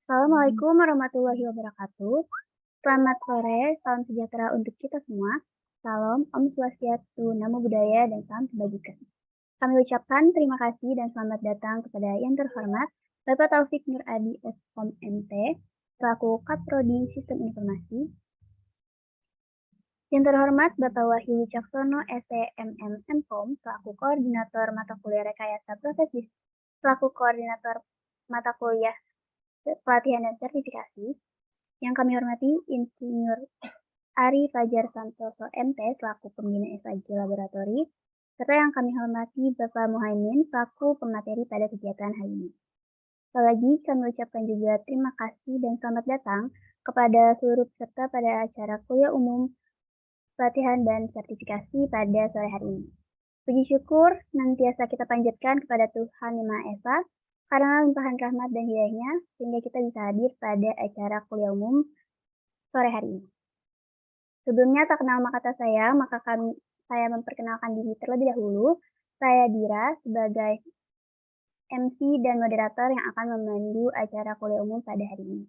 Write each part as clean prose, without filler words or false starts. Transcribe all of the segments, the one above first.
Assalamualaikum warahmatullahi wabarakatuh. Selamat sore, salam sejahtera untuk kita semua. Salam Om Swastiastu, Namo Buddhaya, dan salam kebajikan. Kami ucapkan terima kasih dan selamat datang kepada yang terhormat Bapak Taufik Nur Adi Eskom MT, selaku Kaprodi Sistem Informasi. Yang terhormat Bapak Wahyu Wicaksono STMM Mkom, selaku Koordinator Mata Kuliah Rekayasa Proses Bisnis, selaku Koordinator Mata Kuliah Pelatihan dan Sertifikasi. Yang kami hormati Insinyur Ari Fajar Santoso MT selaku Pembina SAG Laboratori, serta yang kami hormati Bapak Muhaimin selaku pemateri pada kegiatan hari ini. Sekali lagi kami ucapkan juga terima kasih dan selamat datang kepada seluruh peserta pada acara kuliah umum pelatihan dan sertifikasi pada sore hari ini. Puji syukur senantiasa kita panjatkan kepada Tuhan Yang Maha Esa karena limpahan rahmat dan hidayahnya sehingga kita bisa hadir pada acara kuliah umum sore hari ini. Sebelumnya tak kenal maka kata saya memperkenalkan diri terlebih dahulu. Saya Dira sebagai MC dan moderator yang akan memandu acara kuliah umum pada hari ini.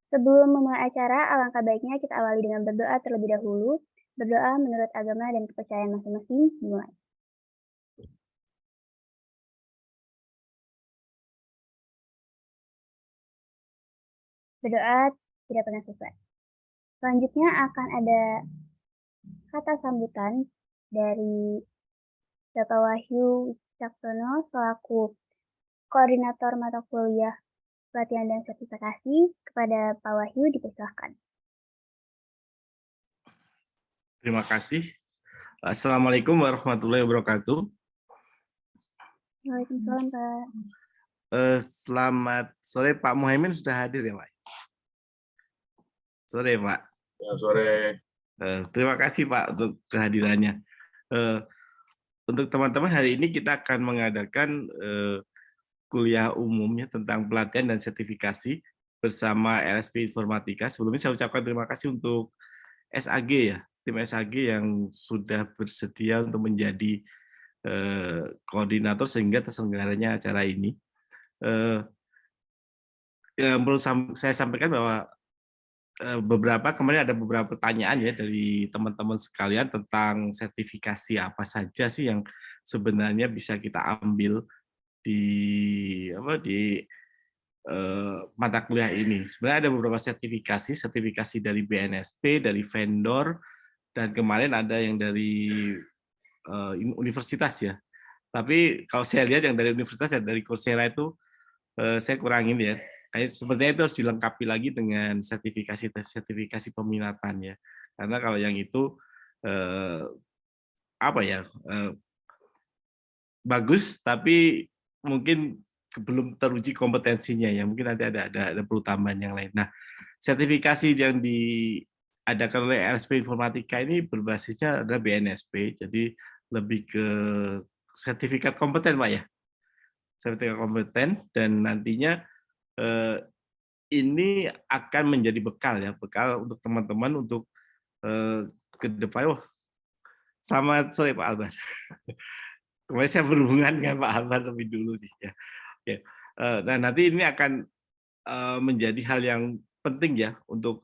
Sebelum memulai acara, alangkah baiknya kita awali dengan berdoa terlebih dahulu. Berdoa menurut agama dan kepercayaan masing-masing dimulai. Berdoa tidak pernah selesai. Selanjutnya akan ada kata sambutan dari Bapak Wahyu Wicaksono selaku Koordinator Mata Kuliah Pelatihan dan Sertifikasi. Kepada Pak Wahyu dipersilahkan. Terima kasih. Assalamualaikum warahmatullahi wabarakatuh. Waalaikumsalam, Pak. Selamat sore, Pak Muhaimin sudah hadir ya, Pak? Sore, Pak. Ya, sore. Terima kasih, Pak, untuk kehadirannya. Untuk teman-teman, hari ini kita akan mengadakan kuliah umumnya tentang pelatihan dan sertifikasi bersama LSP Informatika. Sebelumnya saya ucapkan terima kasih untuk SAG ya, tim SAG yang sudah bersedia untuk menjadi koordinator sehingga terselenggaranya acara ini. Yang perlu saya sampaikan bahwa kemarin ada beberapa pertanyaan ya dari teman-teman sekalian tentang sertifikasi apa saja sih yang sebenarnya bisa kita ambil di mata kuliah ini. Sebenarnya ada beberapa sertifikasi dari BNSP, dari vendor, dan kemarin ada yang dari universitas ya. Tapi kalau saya lihat yang dari universitas ya dari Coursera itu saya kurangin ya. Sebenarnya itu harus dilengkapi lagi dengan sertifikasi peminatan ya. Karena kalau yang itu bagus tapi mungkin belum teruji kompetensinya ya. Mungkin nanti ada pertambahan yang lain. Nah, sertifikasi yang diadakan oleh LSP Informatika ini berbasisnya adalah BNSP. Jadi lebih ke sertifikat kompeten, Pak ya. Sertifikat kompeten dan nantinya ini akan menjadi bekal untuk teman-teman untuk ke depan. Selamat sore Pak Albar. Kemarin saya berhubungan dengan Pak Albar lebih dulu sih ya. Nah nanti ini akan menjadi hal yang penting ya untuk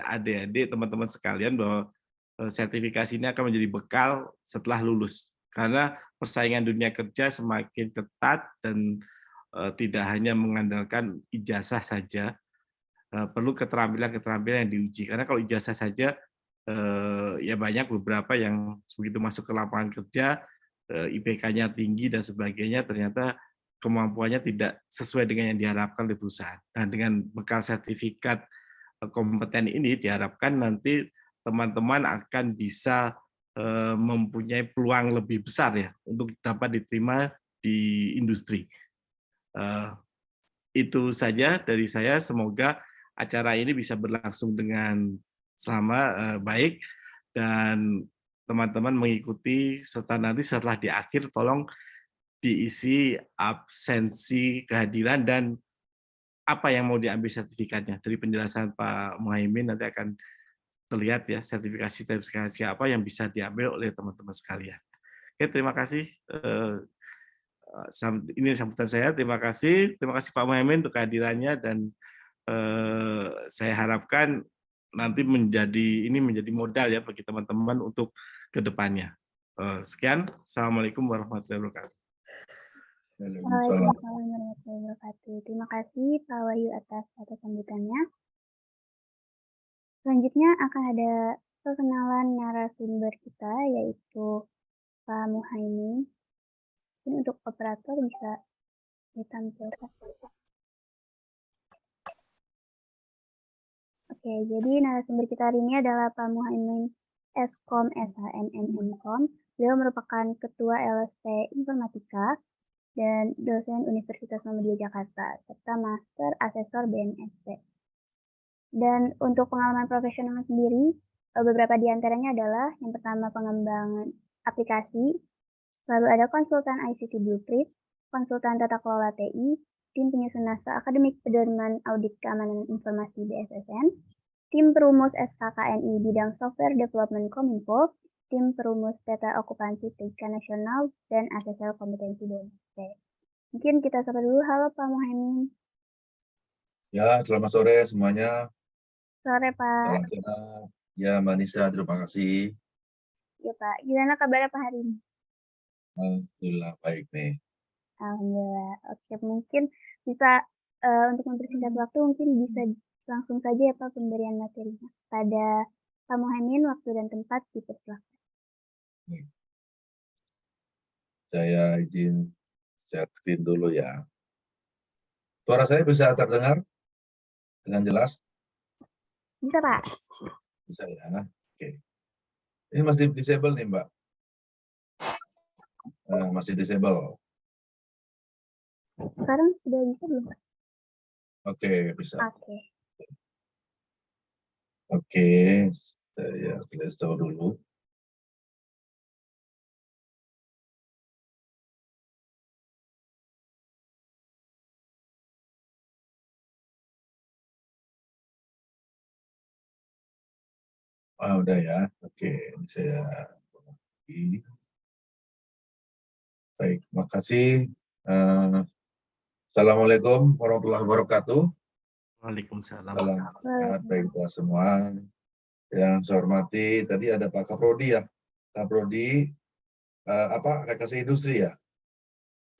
adik-adik teman-teman sekalian bahwa sertifikasi ini akan menjadi bekal setelah lulus. Karena persaingan dunia kerja semakin ketat dan tidak hanya mengandalkan ijazah saja, perlu keterampilan-keterampilan yang diuji. Karena kalau ijazah saja, ya banyak beberapa yang begitu masuk ke lapangan kerja, IPK-nya tinggi dan sebagainya, ternyata kemampuannya tidak sesuai dengan yang diharapkan oleh perusahaan. Nah, dengan bekal sertifikat kompeten ini diharapkan nanti teman-teman akan bisa mempunyai peluang lebih besar ya untuk dapat diterima di industri. Itu saja dari saya. Semoga acara ini bisa berlangsung dengan baik dan teman-teman mengikuti serta nanti setelah di akhir tolong diisi absensi kehadiran dan apa yang mau diambil sertifikatnya. Dari penjelasan Pak Muhaimin nanti akan terlihat ya sertifikasi apa yang bisa diambil oleh teman-teman sekalian. Oke, terima kasih. Ini sambutan saya. Terima kasih Pak Mohaimin untuk kehadirannya, dan saya harapkan nanti menjadi modal ya bagi teman-teman untuk kedepannya. Sekian, assalamualaikum warahmatullahi wabarakatuh. Waalaikumsalam warahmatullahi wabarakatuh. Terima kasih Pak Wahyu atas sambutannya. Selanjutnya akan ada perkenalan narasumber kita, yaitu Pak Mohaimin. Ini untuk operator bisa ditampilkan. Oke, jadi narasumber kita hari ini adalah Pak Mohaimin Eskom SHMMM-Kom. Beliau merupakan Ketua LSP Informatika dan dosen Universitas Muhammadiyah Jakarta, serta Master Asesor BNSP. Dan untuk pengalaman profesional sendiri, beberapa di antaranya adalah yang pertama pengembangan aplikasi, lalu ada konsultan ICT Blueprint, konsultan tata kelola TI, tim penyusun naskah akademik pedoman audit keamanan informasi BSSN, tim perumus SKKNI bidang software development Kominfo, tim perumus peta okupansi TIKA nasional, dan asesor kompetensi BNSP. Mungkin kita sapa dulu. Halo Pak Mohaimin. Ya, selamat sore semuanya. Sore Pak. Selamat sore. Ya, Mbak Nisa, terima kasih. Ya Pak, gimana kabarnya Pak hari ini? Alhamdulillah baik nih. Alhamdulillah. Oke, mungkin bisa untuk mempersingkat waktu, mungkin bisa langsung saja ya Pak pemberian materinya. Pada Pak Mohaimin, waktu dan tempat dipersilakan. Saya izin share screen dulu ya. Suara saya bisa terdengar dengan jelas? Bisa Pak? Bisa ya. Oke. Ini masih disable nih Mbak. Masih disable. Sekarang sudah bisa belum Pak? Oke, bisa. Oke. Oke, saya install dulu. Udah ya. Oke, ini saya baik, makasih. Assalamualaikum warahmatullahi wabarakatuh. Waalaikumsalam. Salam sehat baik kita semua. Yang saya hormati, tadi ada Pak Kaprodi ya. Kaprodi, rekayasa industri ya?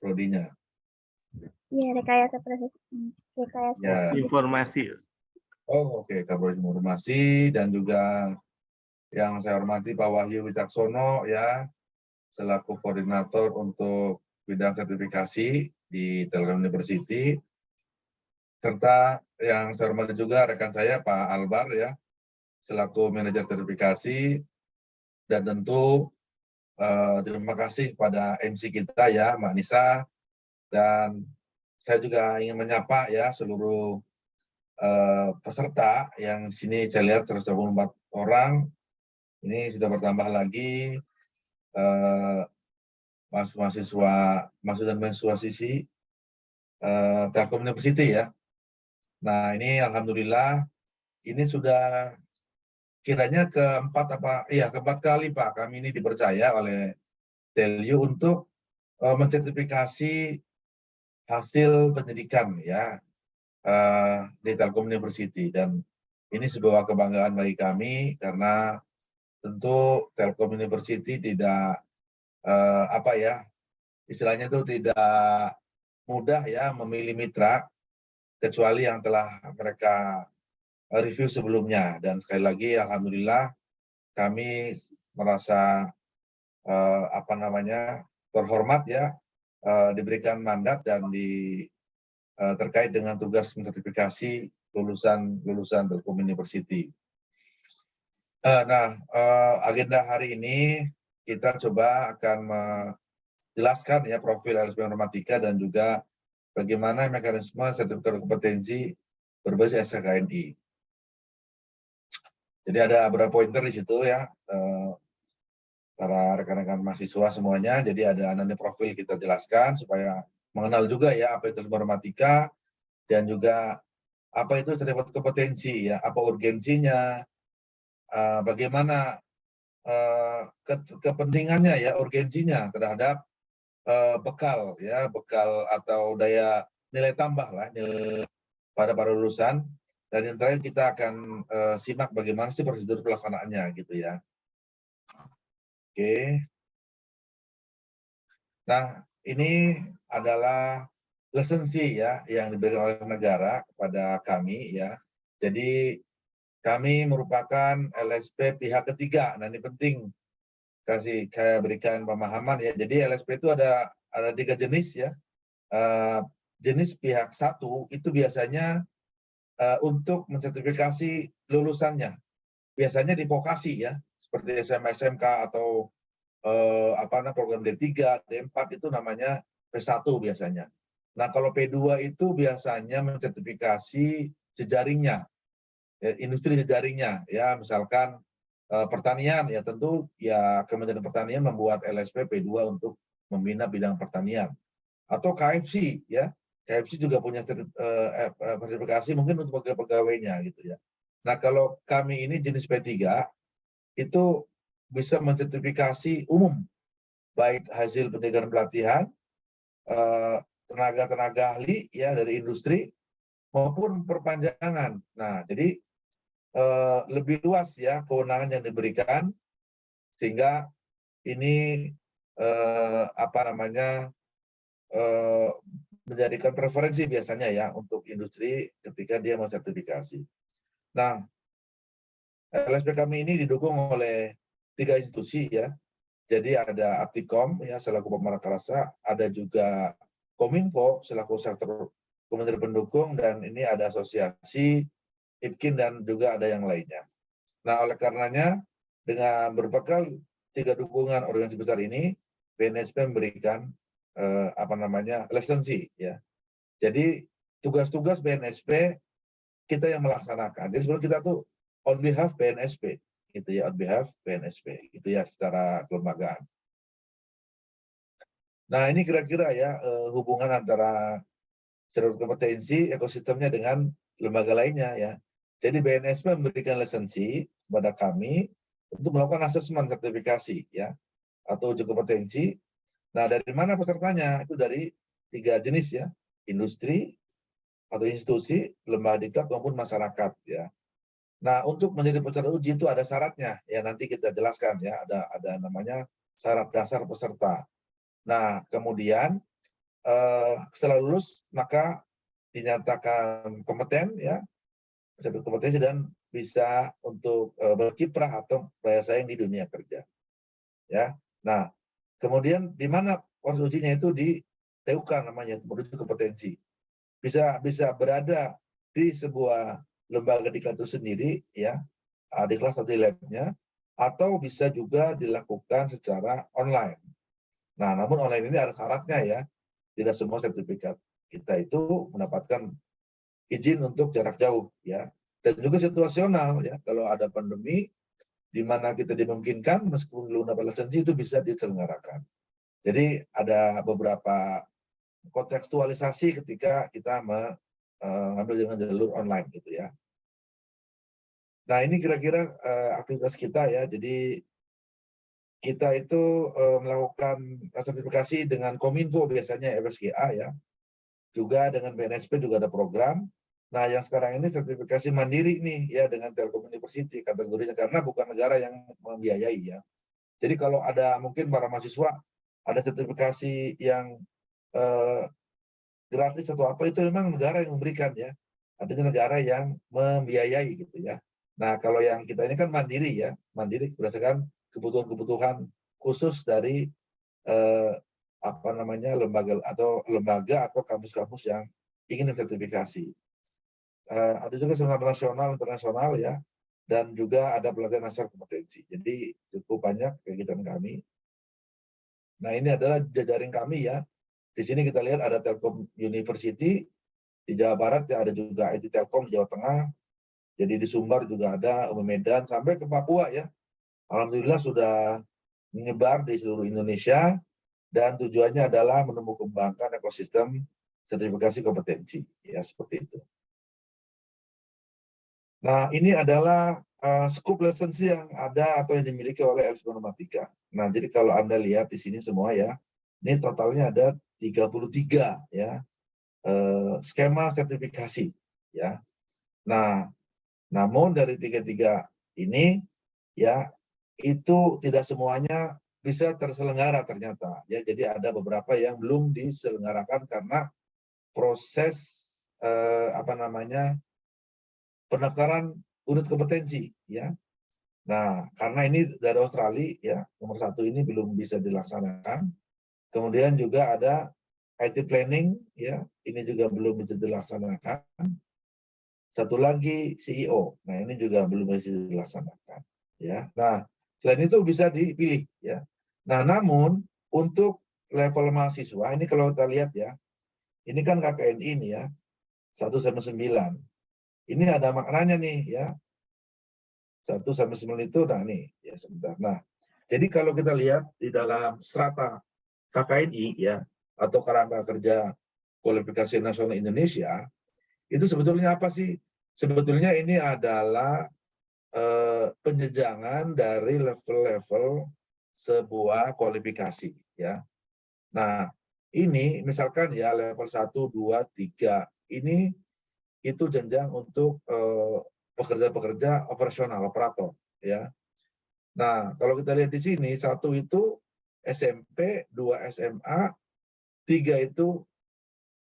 Prodinya. Iya, rekayasa proses. Rekayasa. Ya. Informasi. Oh, oke. Kaprodi informasi, dan juga yang saya hormati Pak Wahyu Wicaksono ya, selaku koordinator untuk bidang sertifikasi di Telkom University, serta yang saya hormati juga rekan saya Pak Albar ya, selaku manajer sertifikasi, dan tentu terima kasih pada MC kita ya, Mbak Nisa, dan saya juga ingin menyapa ya seluruh peserta yang sini saya lihat 124 orang, ini sudah bertambah lagi mahasiswa sisi Telkom University ya. Nah ini alhamdulillah ini sudah kiranya keempat kali Pak kami ini dipercaya oleh Telyu untuk mensertifikasi hasil pendidikan ya di Telkom University, dan ini sebuah kebanggaan bagi kami karena tentu Telkom University tidak istilahnya itu tidak mudah ya memilih mitra kecuali yang telah mereka review sebelumnya, dan sekali lagi alhamdulillah kami merasa terhormat ya diberikan mandat dan terkait dengan tugas mensertifikasi lulusan Telkom University. Agenda hari ini kita coba akan menjelaskan ya profil LSP Informatika dan juga bagaimana mekanisme sertifikat kompetensi berbasis SKKNI. Jadi ada beberapa pointer di situ ya, para rekan-rekan mahasiswa semuanya. Jadi ada nanti profil kita jelaskan supaya mengenal juga ya apa itu informatika dan juga apa itu sertifikat kompetensi ya, apa urgensinya, bagaimana kepentingannya ya, urgensinya terhadap bekal ya, bekal atau daya nilai tambah lah pada para lulusan. Dan yang terakhir kita akan simak bagaimana sih prosedur pelaksanaannya gitu ya. Oke. Nah, ini adalah lisensi ya yang diberikan oleh negara kepada kami ya. Jadi kami merupakan LSP pihak ketiga. Nah, ini penting saya berikan pemahaman ya. Jadi LSP itu ada 3 jenis ya. Jenis pihak satu itu biasanya untuk mensertifikasi lulusannya. Biasanya di vokasi ya, seperti SMA SMK atau program D3, D4 itu namanya P1 biasanya. Nah, kalau P2 itu biasanya mensertifikasi jejaringnya, industri jejaringnya ya, misalkan pertanian ya, tentu ya Kementerian Pertanian membuat LSP P2 untuk membina bidang pertanian. Atau KFC ya, KFC juga punya sertifikasi mungkin untuk pegawainya gitu ya. Nah, kalau kami ini jenis P3 itu bisa mensertifikasi umum, baik hasil pendidikan pelatihan, tenaga-tenaga ahli ya dari industri maupun perpanjangan. Nah, jadi lebih luas ya kewenangan yang diberikan sehingga ini menjadikan preferensi biasanya ya untuk industri ketika dia mau sertifikasi. Nah, LSP kami ini didukung oleh 3 institusi ya. Jadi ada Aptikom ya selaku pemrakarsa, ada juga Kominfo selaku sektor kementerian pendukung, dan ini ada asosiasi IPKIN dan juga ada yang lainnya. Nah, oleh karenanya dengan berbekal 3 dukungan organisasi besar ini, BNSP memberikan lisensi ya. Jadi tugas-tugas BNSP kita yang melaksanakan. Jadi sebenarnya kita tuh on behalf BNSP gitu ya, on behalf BNSP gitu ya secara kelembagaan. Nah, ini kira-kira ya hubungan antara jalur kompetensi ekosistemnya dengan lembaga lainnya ya. Jadi BNSP memberikan lisensi kepada kami untuk melakukan asesmen sertifikasi ya atau uji kompetensi. Nah, dari mana pesertanya? Itu dari 3 jenis ya, industri atau institusi, lembaga diklat maupun masyarakat ya. Nah, untuk menjadi peserta uji itu ada syaratnya ya, nanti kita jelaskan ya, ada namanya syarat dasar peserta. Nah, kemudian setelah lulus maka dinyatakan kompeten ya, kompetensi dan bisa untuk berkiprah atau bersaing di dunia kerja ya. Nah, kemudian di mana proses ujinya itu di TUK namanya, menuju kompetensi. Bisa berada di sebuah lembaga diklat itu sendiri ya, di kelas atau di labnya, atau bisa juga dilakukan secara online. Nah, namun online ini ada syaratnya ya, tidak semua sertifikat kita itu mendapatkan izin untuk jarak jauh ya, dan juga situasional ya, kalau ada pandemi di mana kita dimungkinkan meskipun belum dapat lisensi itu bisa diselenggarakan. Jadi ada beberapa kontekstualisasi ketika kita mengambil dengan jalur online gitu ya. Nah, ini kira-kira aktivitas kita ya. Jadi kita itu melakukan sertifikasi dengan Kominfo biasanya FSGA ya. Juga dengan BNSP juga ada program. Nah, yang sekarang ini sertifikasi mandiri nih ya dengan Telkom University kategorinya, karena bukan negara yang membiayai ya. Jadi kalau ada mungkin para mahasiswa ada sertifikasi yang gratis atau apa, itu memang negara yang memberikan ya. Ada negara yang membiayai gitu ya. Nah, kalau yang kita ini kan mandiri ya, mandiri berdasarkan kebutuhan-kebutuhan khusus dari lembaga atau kampus-kampus yang ingin sertifikasi. Ada juga seminar nasional, internasional ya, dan juga ada pelatihan nasional kompetensi. Jadi cukup banyak kegiatan kami. Nah, ini adalah jejaring kami ya. Di sini kita lihat ada Telkom University di Jawa Barat ya, ada juga IT Telkom di Jawa Tengah. Jadi di Sumbar juga ada, Medan sampai ke Papua ya. Alhamdulillah sudah menyebar di seluruh Indonesia, dan tujuannya adalah menumbuh kembangkan ekosistem sertifikasi kompetensi ya, seperti itu. Nah, ini adalah skup lisensi yang ada atau yang dimiliki oleh LSP Normatika. Nah, jadi kalau Anda lihat di sini semua ya, Ini totalnya ada 33 ya skema sertifikasi ya. Nah, namun dari 33 ini ya itu tidak semuanya bisa terselenggara ternyata ya. Jadi ada beberapa yang belum diselenggarakan karena proses penekanan unit kompetensi ya. Nah, karena ini dari Australia ya, nomor 1 ini belum bisa dilaksanakan. Kemudian juga ada IT planning ya, ini juga belum bisa dilaksanakan. Satu lagi CEO. Nah, ini juga belum bisa dilaksanakan ya. Nah, selain itu bisa dipilih ya. Nah, namun untuk level mahasiswa ini kalau kita lihat ya, ini kan KKNI ini ya, 1-9. Ini ada maknanya nih ya. 1-9 itu, nah nih ya sebentar. Nah, jadi kalau kita lihat di dalam strata KKNI ya atau Kerangka Kerja Kualifikasi Nasional Indonesia, itu sebetulnya apa sih? Sebetulnya ini adalah penjenjangan dari level-level sebuah kualifikasi ya. Nah, ini misalkan ya level 1, 2, 3 ini itu jenjang untuk pekerja-pekerja operasional, operator ya. Nah, kalau kita lihat di sini, 1 itu SMP, 2 SMA, 3 itu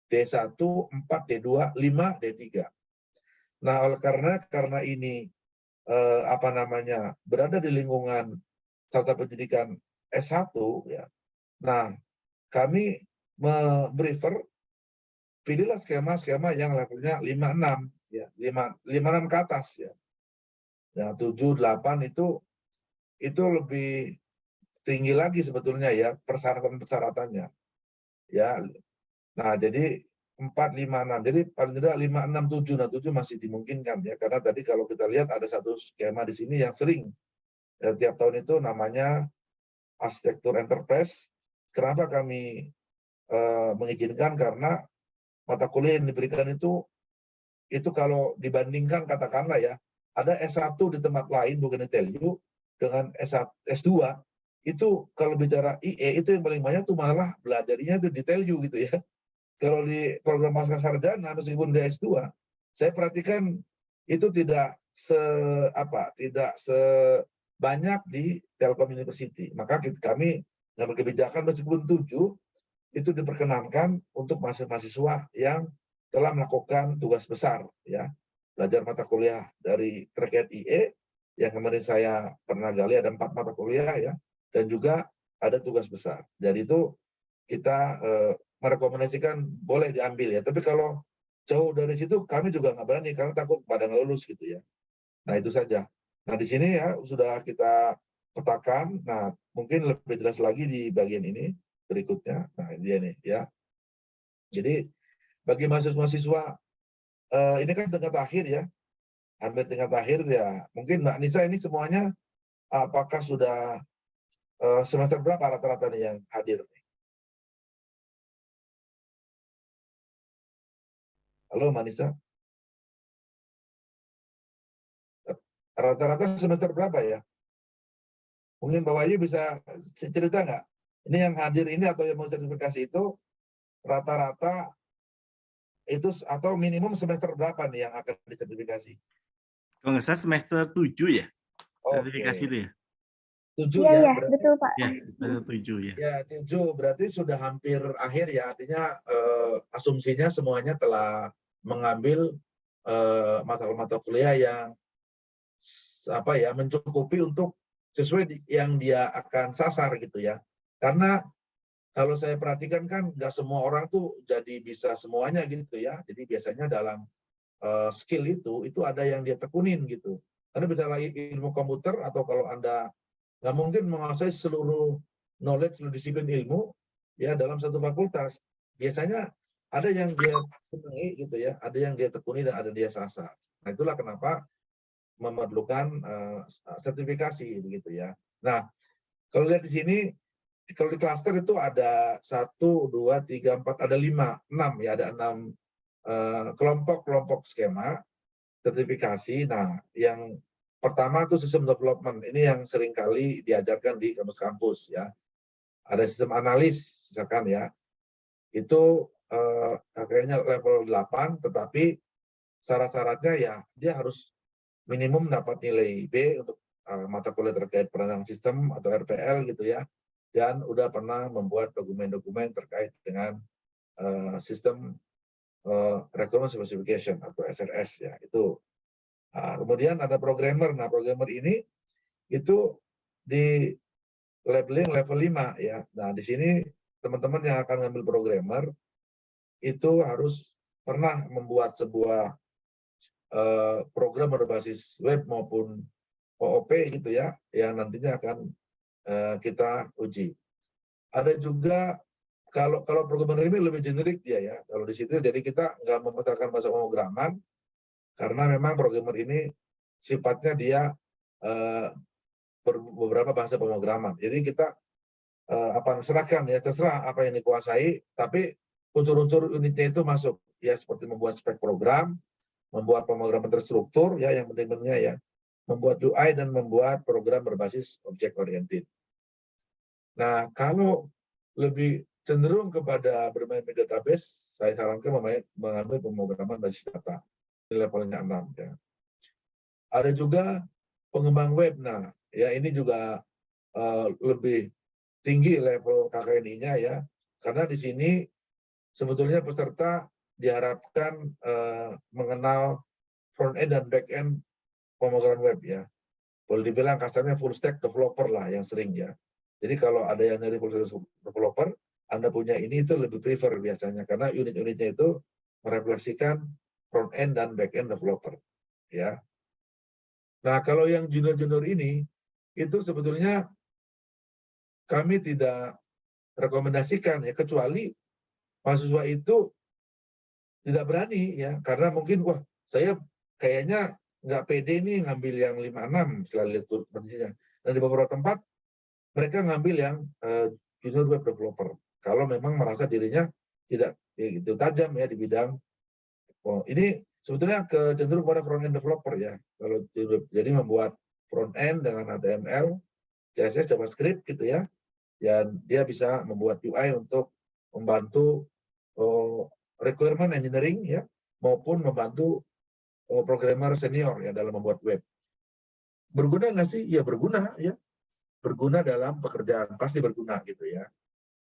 D1, 4 D2, 5 D3. Nah, oleh karena ini berada di lingkungan sarjana pendidikan S1 ya. Nah, kami prefer pilihlah skema-skema yang levelnya 56 ya, 56 ke atas ya. Ya 7, 8 itu lebih tinggi lagi sebetulnya ya persyaratan-persyaratannya. Ya. Nah, jadi 4, 5, 6. Jadi paling tidak 5, 6, 7. Nah, 7 masih dimungkinkan ya. Karena tadi kalau kita lihat ada satu skema di sini yang sering tiap tahun itu namanya arsitektur enterprise. Kenapa kami mengizinkan? Karena mata kuliah yang diberikan itu kalau dibandingkan katakanlah ya, ada S1 di tempat lain bukan di TELU dengan S2 itu kalau bicara IE itu yang paling banyak tuh malah belajarnya itu di TELU gitu ya. Kalau di program pasca sarjana meskipun di S2, saya perhatikan itu tidak sebanyak di Telkom University. Maka kami ngambil kebijakan meskipun 7 itu diperkenankan untuk mahasiswa yang telah melakukan tugas besar ya. Belajar mata kuliah dari terkait IE yang kemarin saya pernah gali ada 4 mata kuliah ya, dan juga ada tugas besar. Jadi itu kita merekomendasikan boleh diambil ya. Tapi kalau jauh dari situ kami juga nggak berani karena takut pada nggak lulus gitu ya. Nah itu saja. Nah di sini ya sudah kita petakan. Nah mungkin lebih jelas lagi di bagian ini berikutnya. Nah ini dia nih ya. Jadi bagi mahasiswa ini kan tingkat akhir ya, hampir tingkat akhir ya. Mungkin Mbak Nisa ini semuanya apakah sudah semester berapa rata-rata nih yang hadir? Halo Mbak Nisa. Rata-rata semester berapa ya? Mungkin Pak Wahyu bisa cerita nggak? Ini yang hadir ini atau yang mau sertifikasi itu rata-rata itu atau minimum semester berapa nih yang akan disertifikasi? Kalau nggak salah semester 7 ya, sertifikasi Oke. itu ya? 7 Iya, ya iya, berarti. betul Pak. Ya, semester 7 ya. Ya 7 berarti sudah hampir akhir ya, artinya asumsinya semuanya telah mengambil mata kuliah yang mencukupi untuk sesuai yang dia akan sasar gitu ya. Karena kalau saya perhatikan kan nggak semua orang tuh jadi bisa semuanya gitu ya. Jadi biasanya dalam skill itu ada yang dia tekunin gitu. Karena bicara ilmu komputer atau kalau Anda nggak mungkin menguasai seluruh knowledge, seluruh disiplin ilmu ya dalam satu fakultas. Biasanya ada yang dia senangi gitu ya, ada yang dia tekuni dan ada yang dia sasar. Nah itulah kenapa memerlukan sertifikasi begitu ya. Nah kalau lihat di sini, kalau di klaster itu ada 1, 2, 3, 4, ada 5, 6 ya, ada 6 kelompok-kelompok skema sertifikasi. Nah, yang pertama itu system development. Ini yang seringkali diajarkan di kampus-kampus ya. ada sistem analis misalkan ya, itu KKN-nya level 8, tetapi syarat-syaratnya ya dia harus minimum dapat nilai B untuk mata kuliah terkait perancangan sistem atau RPL gitu ya, dan udah pernah membuat dokumen-dokumen terkait dengan sistem Requirement Specification atau SRS ya, itu. Kemudian ada programmer. Nah, programmer ini itu di labeling level 5 ya. Nah, di sini teman-teman yang akan ngambil programmer itu harus pernah membuat sebuah program berbasis web maupun OOP gitu ya, yang nantinya akan kita uji. Ada juga kalau programmer ini lebih generik dia ya. Kalau di situ jadi kita nggak memutarkan bahasa pemrograman karena memang programmer ini sifatnya dia beberapa bahasa pemrograman. Jadi kita serahkan ya, terserah apa yang dikuasai, tapi unsur-unsur unitnya itu masuk ya, seperti membuat spek program, membuat pemrograman terstruktur ya, yang penting-pentingnya ya, membuat UI dan membuat program berbasis object oriented. Nah, kalau lebih cenderung kepada bermain di database, saya sarankan mengambil pemrograman basis data. Ini levelnya 6 ya. Ada juga pengembang web. Nah, ya ini juga lebih tinggi level KKNI-nya ya, karena di sini sebetulnya peserta diharapkan mengenal front end dan back end pemrograman web ya. Boleh dibilang kasarnya full stack developer lah yang sering ya. Jadi kalau ada yang dari full stack developer, Anda punya ini itu lebih prefer biasanya karena unit-unitnya itu merefleksikan front end dan back end developer ya. Nah, kalau yang junior-junior ini itu sebetulnya kami tidak rekomendasikan ya, kecuali mahasiswa itu tidak berani ya, karena mungkin wah saya kayaknya nggak pede nih ngambil yang 56 setelah lihat kondisinya. Dan di beberapa tempat mereka ngambil yang junior web developer kalau memang merasa dirinya tidak itu tajam ya di bidang ini sebetulnya cenderung pada front end developer ya. Kalau jadi membuat front end dengan HTML, CSS, JavaScript gitu ya. Dan dia bisa membuat UI untuk membantu requirement engineering ya, maupun membantu programmer senior ya dalam membuat web. Berguna nggak sih? Ya berguna ya. Berguna dalam pekerjaan, pasti berguna gitu ya.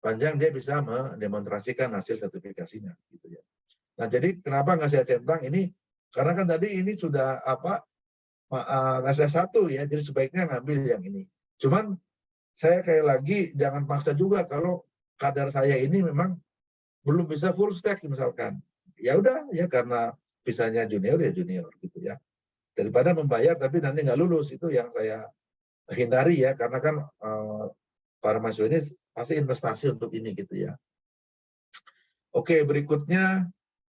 Panjang dia bisa mendemonstrasikan hasil sertifikasinya gitu ya. Nah, jadi kenapa nggak saya centang ini? Karena kan tadi ini sudah ngasih satu ya, jadi sebaiknya ngambil yang ini. Cuman saya kayak lagi jangan paksa juga kalau kadar saya ini memang belum bisa full stack misalkan. Ya udah ya karena bisanya junior ya junior gitu ya. Daripada membayar tapi nanti nggak lulus, itu yang saya hindari ya, karena kan para mahasiswa ini pasti investasi untuk ini gitu ya. Oke, berikutnya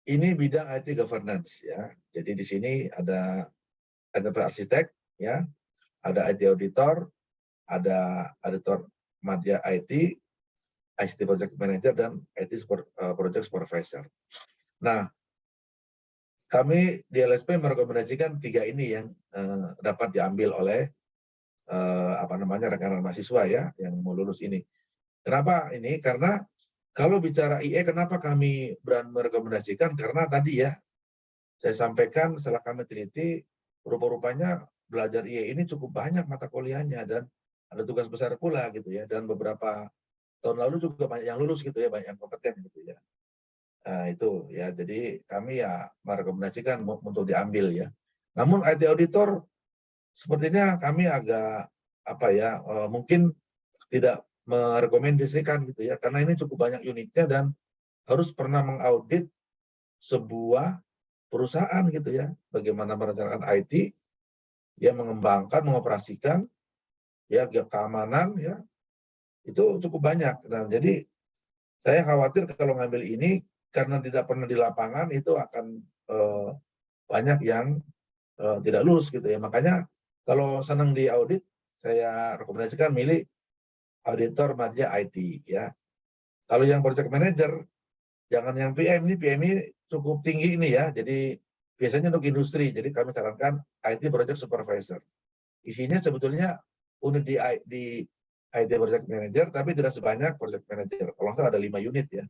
ini bidang IT governance ya. Jadi di sini ada enterprise architect ya, ada IT auditor, ada auditor media IT, ICT project manager, dan IT project supervisor. Nah, kami di LSP merekomendasikan 3 ini yang dapat diambil oleh rekan-rekan mahasiswa ya yang mau lulus ini. Kenapa ini? Karena kalau bicara IE, kenapa kami berani merekomendasikan? Karena tadi ya, saya sampaikan setelah kami teliti, rupa-rupanya belajar IE ini cukup banyak mata kuliahnya dan ada tugas besar pula gitu ya. Dan beberapa tahun lalu juga banyak yang lulus gitu ya, banyak yang kompeten gitu ya. Nah, itu ya, jadi kami ya merekomendasikan untuk diambil ya. Namun IT auditor sepertinya kami agak mungkin tidak merekomendasikan gitu ya, karena ini cukup banyak unitnya dan harus pernah mengaudit sebuah perusahaan gitu ya, bagaimana merencanakan IT, ya mengembangkan, mengoperasikan, ya keamanan ya, itu cukup banyak. Nah, jadi saya khawatir kalau ngambil ini karena tidak pernah di lapangan itu akan banyak yang tidak lulus gitu ya. Makanya kalau senang di audit, saya rekomendasikan milih auditor media IT ya. Kalau yang project manager, jangan yang PM ini cukup tinggi ini ya. Jadi biasanya untuk industri. Jadi kami sarankan IT project supervisor. Isinya sebetulnya unit di IT Project Manager, tapi tidak sebanyak Project Manager. Kalau nggak salah ada 5 unit ya.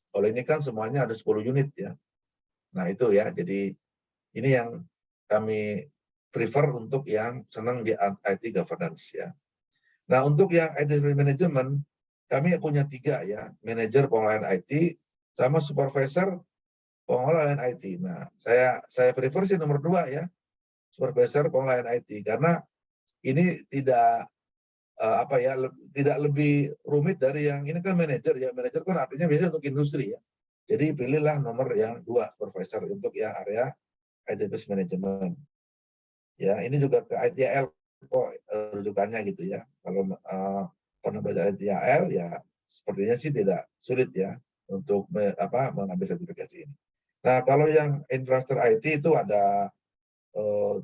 Kalau ini kan semuanya ada 10 unit ya. Nah itu ya, jadi ini yang kami prefer untuk yang senang di IT governance ya. Nah untuk yang IT management, kami punya 3 ya, manajer pengelolaan IT sama supervisor pengelolaan IT. Nah saya prefer sih nomor 2 ya, supervisor pengelolaan IT, karena ini tidak apa ya, tidak lebih rumit dari yang ini kan manajer ya. Manajer kan artinya biasanya untuk industri ya. Jadi pilihlah nomor yang 2, supervisor, untuk yang area IT Business Management. Ya, ini juga ke ITIL kok rujukannya gitu ya. Kalau pernah belajar ITIL ya sepertinya sih tidak sulit ya untuk mengambil sertifikasi ini. Nah, kalau yang infrastruktur IT itu ada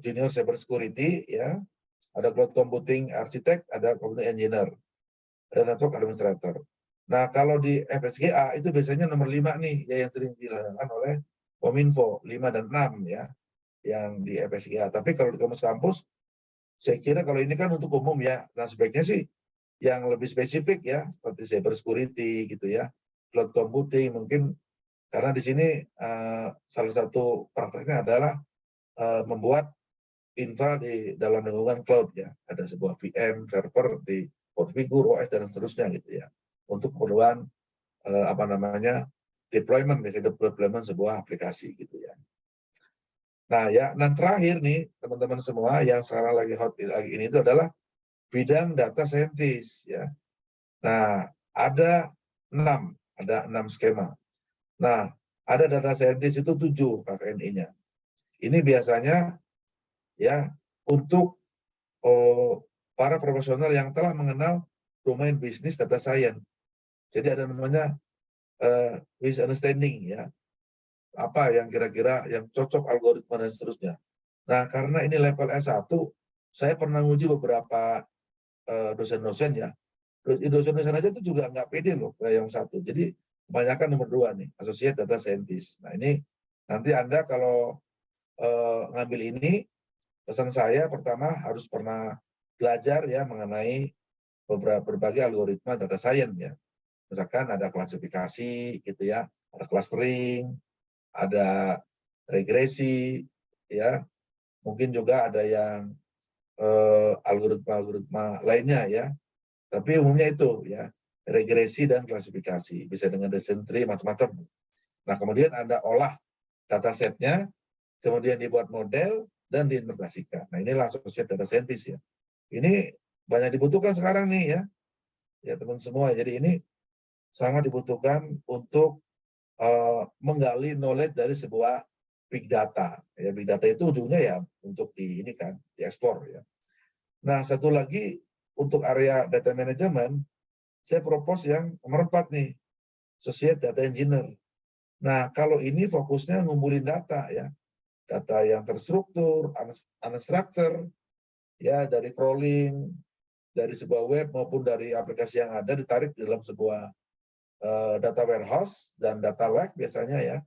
junior cyber security ya, ada cloud computing architect, ada computing engineer, ada network administrator. Nah, kalau di FSGA itu biasanya nomor 5 nih ya, yang sering dilakukan oleh Kominfo 5 dan 6 ya, yang di FSGA. Tapi kalau di kampus-kampus, saya kira kalau ini kan untuk umum ya, nah sebaiknya sih yang lebih spesifik ya, seperti cyber security gitu ya, cloud computing mungkin, karena di sini salah satu prakteknya adalah membuat infra di dalam lingkungan cloud ya, ada sebuah VM server di konfigur OS dan seterusnya gitu ya, untuk keperluan deployment sebuah aplikasi gitu ya. Nah ya, nah terakhir nih teman-teman semua yang sekarang lagi hot lagi ini itu adalah bidang data scientist ya. Nah ada 6 skema. Nah ada data scientist itu 7 KKNI-nya. Ini biasanya ya untuk para profesional yang telah mengenal domain bisnis data science. Jadi ada namanya business understanding ya, apa yang kira-kira yang cocok algoritma dan seterusnya. Nah, karena ini level S1, saya pernah nguji beberapa dosen-dosen ya. Dosen-dosen aja itu juga nggak pede loh kayak yang 1. Jadi kebanyakan nomor 2 nih, Associate Data Scientist. Nah, ini nanti Anda kalau ngambil ini, pesan saya pertama harus pernah belajar ya mengenai berbagai algoritma data science ya. Misalkan ada klasifikasi gitu ya, ada clustering, ada regresi ya, mungkin juga ada yang algoritma lainnya ya, tapi umumnya itu ya, regresi dan klasifikasi, bisa dengan decision tree macam-macam. Nah kemudian Anda olah datasetnya, kemudian dibuat model dan diinterpretasikan. Nah inilah associate data scientist ya. Ini banyak dibutuhkan sekarang nih ya teman semua. Jadi ini sangat dibutuhkan untuk menggali knowledge dari sebuah big data. Ya, big data itu ujungnya ya untuk dieksplor ya. Nah, satu lagi untuk area data management, saya propose yang nomor 4 nih, Associate Data Engineer. Nah, kalau ini fokusnya ngumpulin data ya, data yang terstruktur, unstructured, ya dari crawling, dari sebuah web maupun dari aplikasi yang ada ditarik di dalam sebuah data warehouse dan data lake biasanya ya.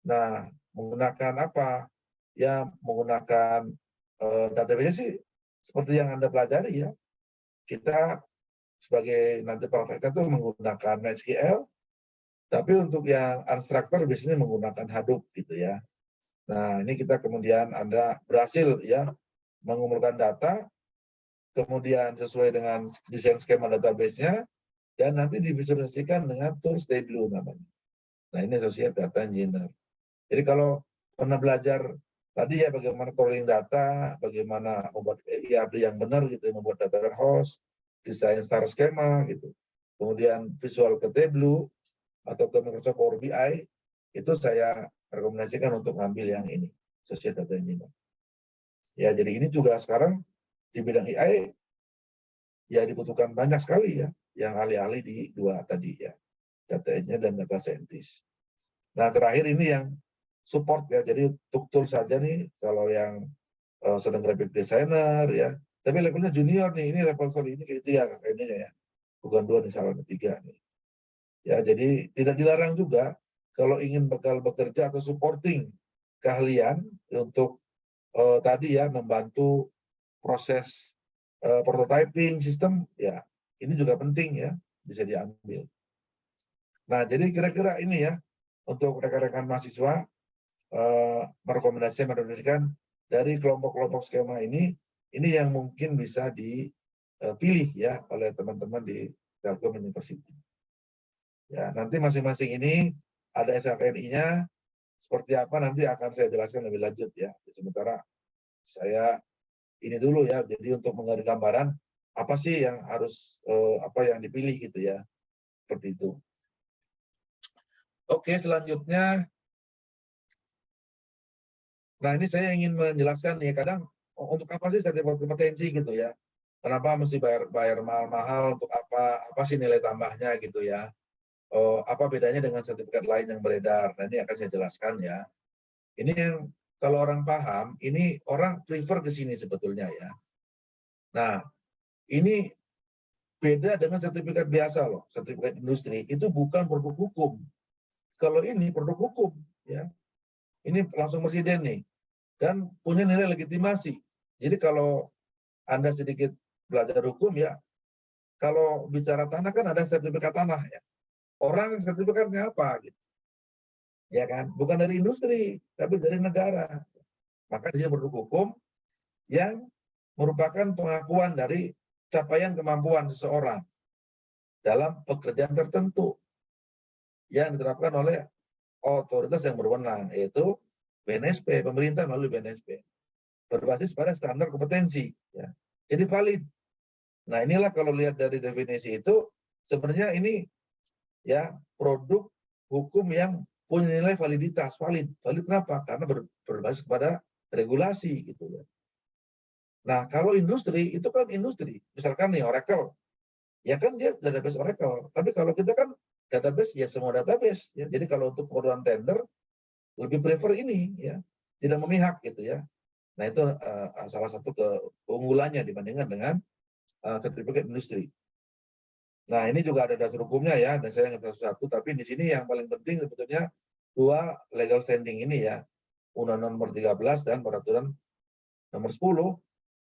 Nah, menggunakan apa? Ya, menggunakan database sih seperti yang Anda pelajari ya. Kita sebagai nanti prakteknya tuh menggunakan MySQL, tapi untuk yang unstructured biasanya menggunakan Hadoop gitu ya. Nah, ini kita kemudian Anda berhasil ya mengumpulkan data, kemudian sesuai dengan desain skema database-nya, dan nanti divisualisasikan dengan tools Tableau namanya. Nah, ini associate data engineer. Jadi kalau pernah belajar tadi ya bagaimana crawling data, bagaimana membuat ERP yang benar gitu, membuat data warehouse, desain star schema gitu. Kemudian visual ke Tableau atau ke Microsoft Power BI, itu saya rekomendasikan untuk ngambil yang ini, associate data engineer. Ya, jadi ini juga sekarang di bidang AI ya dibutuhkan banyak sekali ya, yang ahli-ahli di 2 tadi ya, data engineer dan data scientist. Nah, terakhir ini yang support ya, jadi untuk tool saja nih, kalau yang sedang graphic designer ya, tapi levelnya junior nih, ini level sorry ini ketiga kayaknya ya, bukan 2 nih, salah 3 nih. Ya, jadi tidak dilarang juga kalau ingin bakal bekerja atau supporting keahlian untuk tadi ya membantu proses prototyping sistem ya, Ini juga penting ya, bisa diambil. Nah, jadi kira-kira ini ya, untuk rekan-rekan mahasiswa, merekomendasikan dari kelompok-kelompok skema ini yang mungkin bisa dipilih ya oleh teman-teman di Telkom University. Ya, nanti masing-masing ini ada SRNI-nya, seperti apa nanti akan saya jelaskan lebih lanjut ya. Sementara saya ini dulu ya, jadi untuk mengenai gambaran apa sih yang harus apa yang dipilih gitu ya, seperti itu. Oke, selanjutnya, nah ini saya ingin menjelaskan nih, kadang untuk apa sih sertifikat kompetensi gitu ya? Kenapa mesti bayar mahal-mahal untuk apa sih nilai tambahnya gitu ya? Apa bedanya dengan sertifikat lain yang beredar? Nah ini akan saya jelaskan ya. Ini yang kalau orang paham, ini orang prefer ke sini sebetulnya ya. Nah, ini beda dengan sertifikat biasa loh, sertifikat industri itu bukan produk hukum. Kalau ini produk hukum, ya, ini langsung presiden nih, dan punya nilai legitimasi. Jadi kalau Anda sedikit belajar hukum ya, kalau bicara tanah kan ada sertifikat tanah ya. Orang sertifikatnya apa? Gitu. Ya kan, bukan dari industri, tapi dari negara. Maka dia produk hukum yang merupakan pengakuan dari capaian kemampuan seseorang dalam pekerjaan tertentu yang diterapkan oleh otoritas yang berwenang, yaitu BNSP, pemerintah melalui BNSP, berbasis pada standar kompetensi. Ya. Jadi valid. Nah inilah kalau lihat dari definisi itu, sebenarnya ini ya produk hukum yang punya nilai validitas, valid. Valid kenapa? Karena berbasis pada regulasi gitu ya. Nah kalau industri, itu kan industri. Misalkan nih Oracle, ya kan dia database Oracle. Tapi kalau kita kan database ya semua database. Ya. Jadi kalau untuk keperluan tender, lebih prefer ini ya, tidak memihak gitu ya. Nah itu salah satu keunggulannya dibandingkan dengan sertifikat industri. Nah ini juga ada dasar hukumnya ya, dan saya nggak satu, tapi di sini yang paling penting sebetulnya dua legal standing ini ya, Undang-Undang Nomor 13 dan Peraturan Nomor 10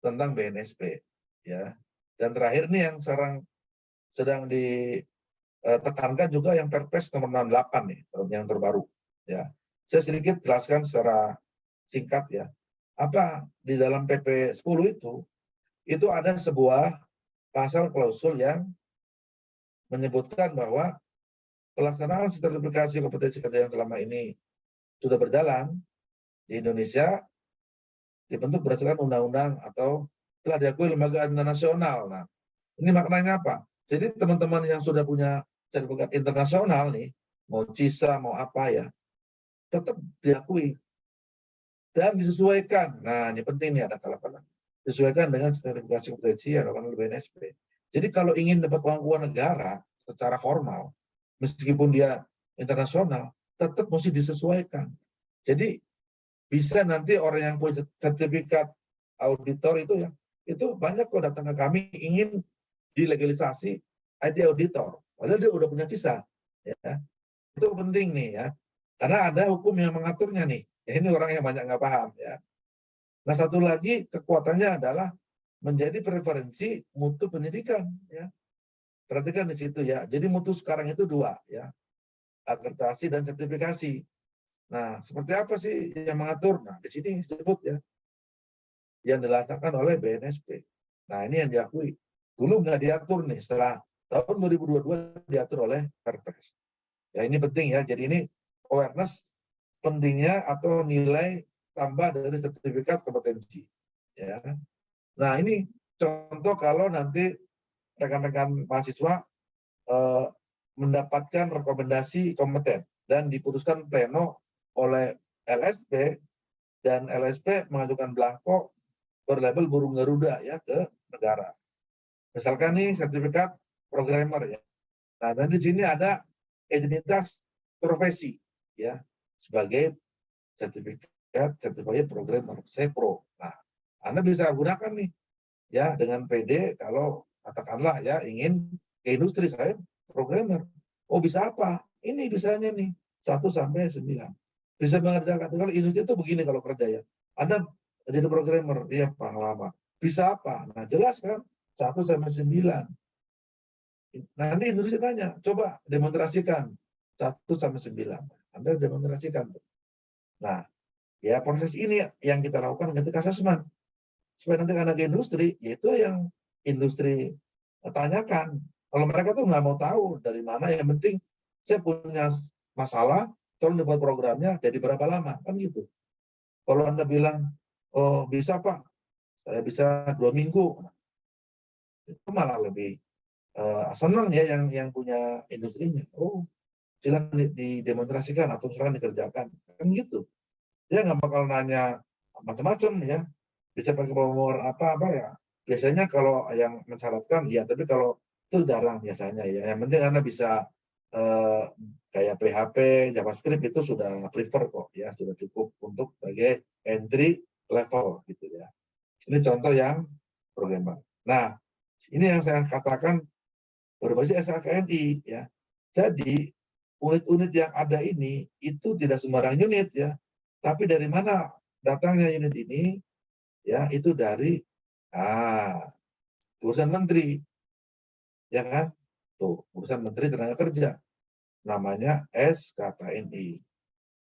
tentang BNSP ya. Dan terakhir nih yang sekarang sedang ditekankan juga yang Perpres Nomor 68 nih, yang terbaru ya. Saya sedikit jelaskan secara singkat ya. Apa di dalam PP 10 itu ada sebuah pasal klausul yang menyebutkan bahwa pelaksanaan sertifikasi kompetensi kerja yang selama ini sudah berjalan di Indonesia dibentuk berdasarkan undang-undang atau telah diakui lembaga internasional. Nah, ini maknanya apa? Jadi teman-teman yang sudah punya sertifikat internasional nih, mau CISA, mau apa ya, tetap diakui dan disesuaikan. Nah, ini penting nih ada kala-kala. Disesuaikan dengan sertifikasi kompetensi yang dilakukan oleh BNSP. Jadi kalau ingin dapat pengakuan negara secara formal, meskipun dia internasional, tetap mesti disesuaikan. Jadi bisa nanti orang yang punya sertifikat auditor itu ya, itu banyak kok datang ke kami ingin dilegalisasi IT auditor. Padahal dia udah punya visa. Ya. Itu penting nih ya. Karena ada hukum yang mengaturnya nih. Ya, ini orang yang banyak nggak paham ya. Nah satu lagi kekuatannya adalah menjadi preferensi mutu pendidikan ya. Perhatikan di situ ya. Jadi mutu sekarang itu dua ya. Akreditasi dan sertifikasi. Nah, seperti apa sih yang mengatur? Nah, di sini disebut ya. Yang dilaksanakan oleh BNSP. Nah, ini yang diakui. Dulu nggak diatur nih, setelah tahun 2022 diatur oleh Perpres. Ya, ini penting ya. Jadi ini awareness pentingnya atau nilai tambah dari sertifikat kompetensi. Ya. Nah, ini contoh kalau nanti rekan-rekan mahasiswa mendapatkan rekomendasi kompeten dan diputuskan pleno oleh LSP dan LSP mengajukan belangko berlabel burung Garuda ya ke negara. Misalkan nih sertifikat programmer ya. Nah, dan di sini ada identitas profesi ya sebagai sertifikat programmer, SEPRO. Nah, Anda bisa gunakan nih ya dengan PD kalau katakanlah ya ingin ke industri saya programmer. Oh bisa apa? Ini bisanya nih 1 sampai 9. Bisa mengerjakan. Kalau industri itu begini kalau kerja ya. Anda jadi programmer, dia pengalaman. Bisa apa? Nah jelas kan 1 sampai 9. Nanti industri tanya, coba demonstrasikan 1-9. Anda demonstrasikan. Nah, ya proses ini yang kita lakukan ketika asesmen. Supaya nanti anak industri, yaitu yang industri tanyakan. Kalau mereka tuh nggak mau tahu dari mana, yang penting saya punya masalah, tolong dibuat programnya, jadi berapa lama, kan gitu. Kalau Anda bilang, oh bisa Pak, saya bisa 2 minggu, itu malah lebih senang ya yang punya industrinya. Oh, silakan didemonstrasikan atau silakan dikerjakan, kan gitu. Dia nggak bakal nanya macam-macam ya. Bisa pakai nomor apa ya. Biasanya kalau yang mensyaratkan ya, tapi kalau itu jarang biasanya ya. Yang penting Anda bisa kayak PHP, JavaScript itu sudah prefer kok ya, sudah cukup untuk sebagai entry level gitu ya. Ini contoh yang programmer. Nah, ini yang saya katakan berbasis SKKNI ya. Jadi unit-unit yang ada ini itu tidak sembarang unit ya, tapi dari mana datangnya unit ini ya, itu dari urusan menteri ya kan, tuh urusan menteri tenaga kerja, namanya SKKNI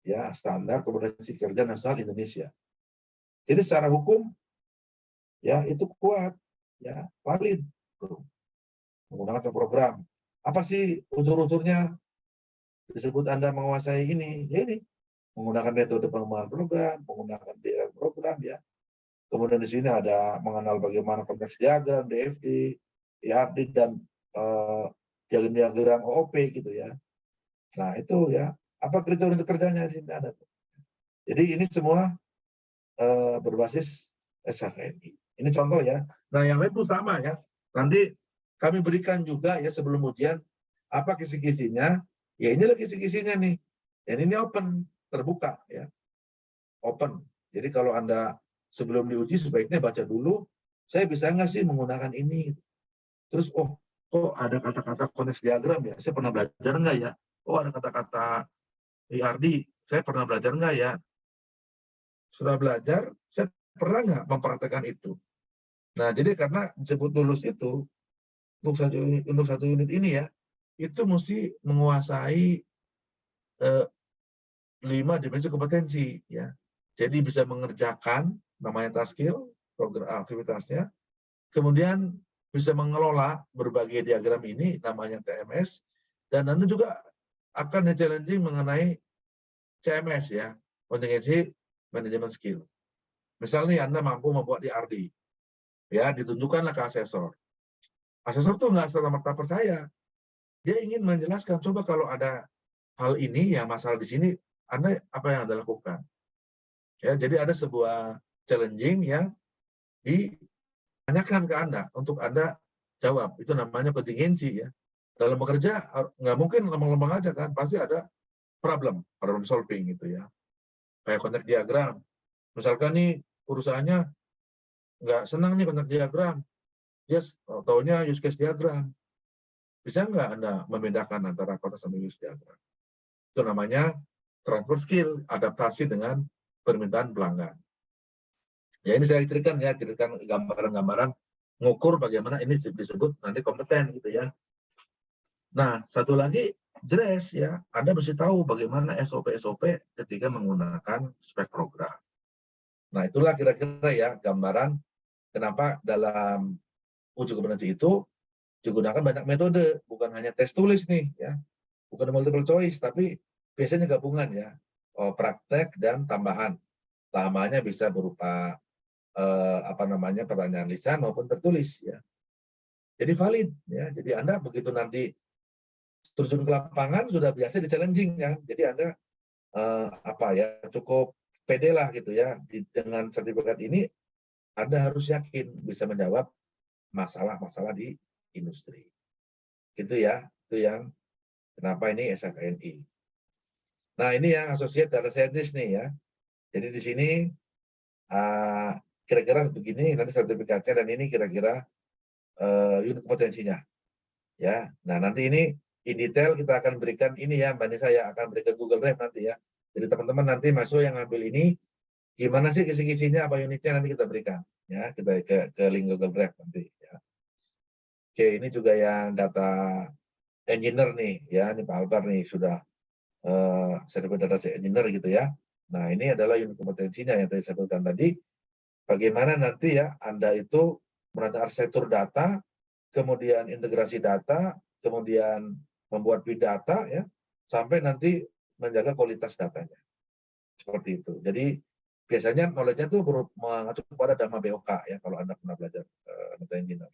ya, Standar Kompetensi Kerja Nasional Indonesia. Jadi secara hukum ya itu kuat ya, valid tuh, menggunakan program. Apa sih unsur-unsurnya disebut Anda menguasai ini? Ya ini, menggunakan metode pengembangan program, menggunakan direct program ya. Kemudian di sini ada mengenal bagaimana konteks diagram, DFD, IRD, dan diagram OOP gitu ya. Nah itu ya, apa kriteria untuk kerjanya di sini ada. Jadi ini semua berbasis SKKNI. Ini contoh ya. Nah yang lain itu sama ya. Nanti kami berikan juga ya sebelum ujian apa kisi-kisinya. Ya inilah kisi-kisinya nih. Dan ini open, terbuka ya. Open. Jadi kalau Anda sebelum diuji sebaiknya baca dulu, saya bisa nggak sih menggunakan ini? Terus, oh, kok ada kata-kata konteks diagram ya? Saya pernah belajar nggak ya? Oh, ada kata-kata IRD, saya pernah belajar nggak ya? Sudah belajar, saya pernah nggak mempraktekkan itu? Nah, jadi karena disebut lulus itu, untuk satu unit ini ya, itu mesti menguasai 5 dimensi kompetensi ya. Jadi bisa mengerjakan namanya task skill, program aktivitasnya, kemudian bisa mengelola berbagai diagram ini namanya TMS, dan Anda juga akan di-challenging mengenai CMS ya, contingency management skill. Misalnya Anda mampu membuat IRD, ya ditunjukkanlah ke asesor. Asesor tuh nggak serta-merta percaya. Dia ingin menjelaskan, coba kalau ada hal ini yang masalah di sini, Anda apa yang Anda lakukan? Ya, jadi ada sebuah challenging yang ditanyakan ke Anda untuk Anda jawab. Itu namanya kontingensi ya. Dalam bekerja nggak mungkin lempeng-lempeng aja kan, pasti ada problem solving gitu ya. Kayak konteks diagram. Misalkan nih perusahaannya nggak senang nih konteks diagram, dia taunya use case diagram. Bisa nggak Anda membedakan antara konteks sama use diagram? Itu namanya transfer skill, adaptasi dengan permintaan pelanggan. Ya ini saya ceritakan ya, ceritakan gambaran-gambaran mengukur bagaimana ini disebut nanti kompeten gitu ya. Nah, satu lagi jelas ya, Anda mesti tahu bagaimana SOP-SOP ketika menggunakan spek program. Nah, itulah kira-kira ya gambaran kenapa dalam uji kompetensi itu digunakan banyak metode, bukan hanya tes tulis nih ya, bukan multiple choice, tapi biasanya gabungan ya, praktek dan tambahan. Tambahannya bisa berupa pertanyaan lisan maupun tertulis ya. Jadi valid ya. Jadi Anda begitu nanti terjun ke lapangan sudah biasa di challenging ya. Jadi Anda cukup pede lah gitu ya. Dengan sertifikat ini Anda harus yakin bisa menjawab masalah-masalah di industri. Gitu ya. Itu yang kenapa ini SKKNI. Nah, ini yang associate data scientist nih ya. Jadi di sini kira-kira begini nanti sertifikatnya, dan ini kira-kira unit kompetensinya ya. Nah nanti ini in detail kita akan berikan ini ya, Mbak Nisa ya, akan berikan Google Drive nanti ya. Jadi teman-teman nanti masuk yang ngambil ini gimana sih kisi-kisinya, apa unitnya nanti kita berikan ya, kita ke link Google Drive nanti ya. Oke, ini juga yang data engineer nih, ya, ini Pak Albar nih sudah sertifikat data engineer gitu ya. Nah, ini adalah unit kompetensinya yang tadi saya sebutkan tadi. Bagaimana nanti ya Anda itu menata arsitektur data, kemudian integrasi data, kemudian membuat big data ya, sampai nanti menjaga kualitas datanya. Seperti itu. Jadi biasanya knowledge-nya itu mengacu kepada Dhamma BOK ya, kalau Anda pernah belajar data engineer.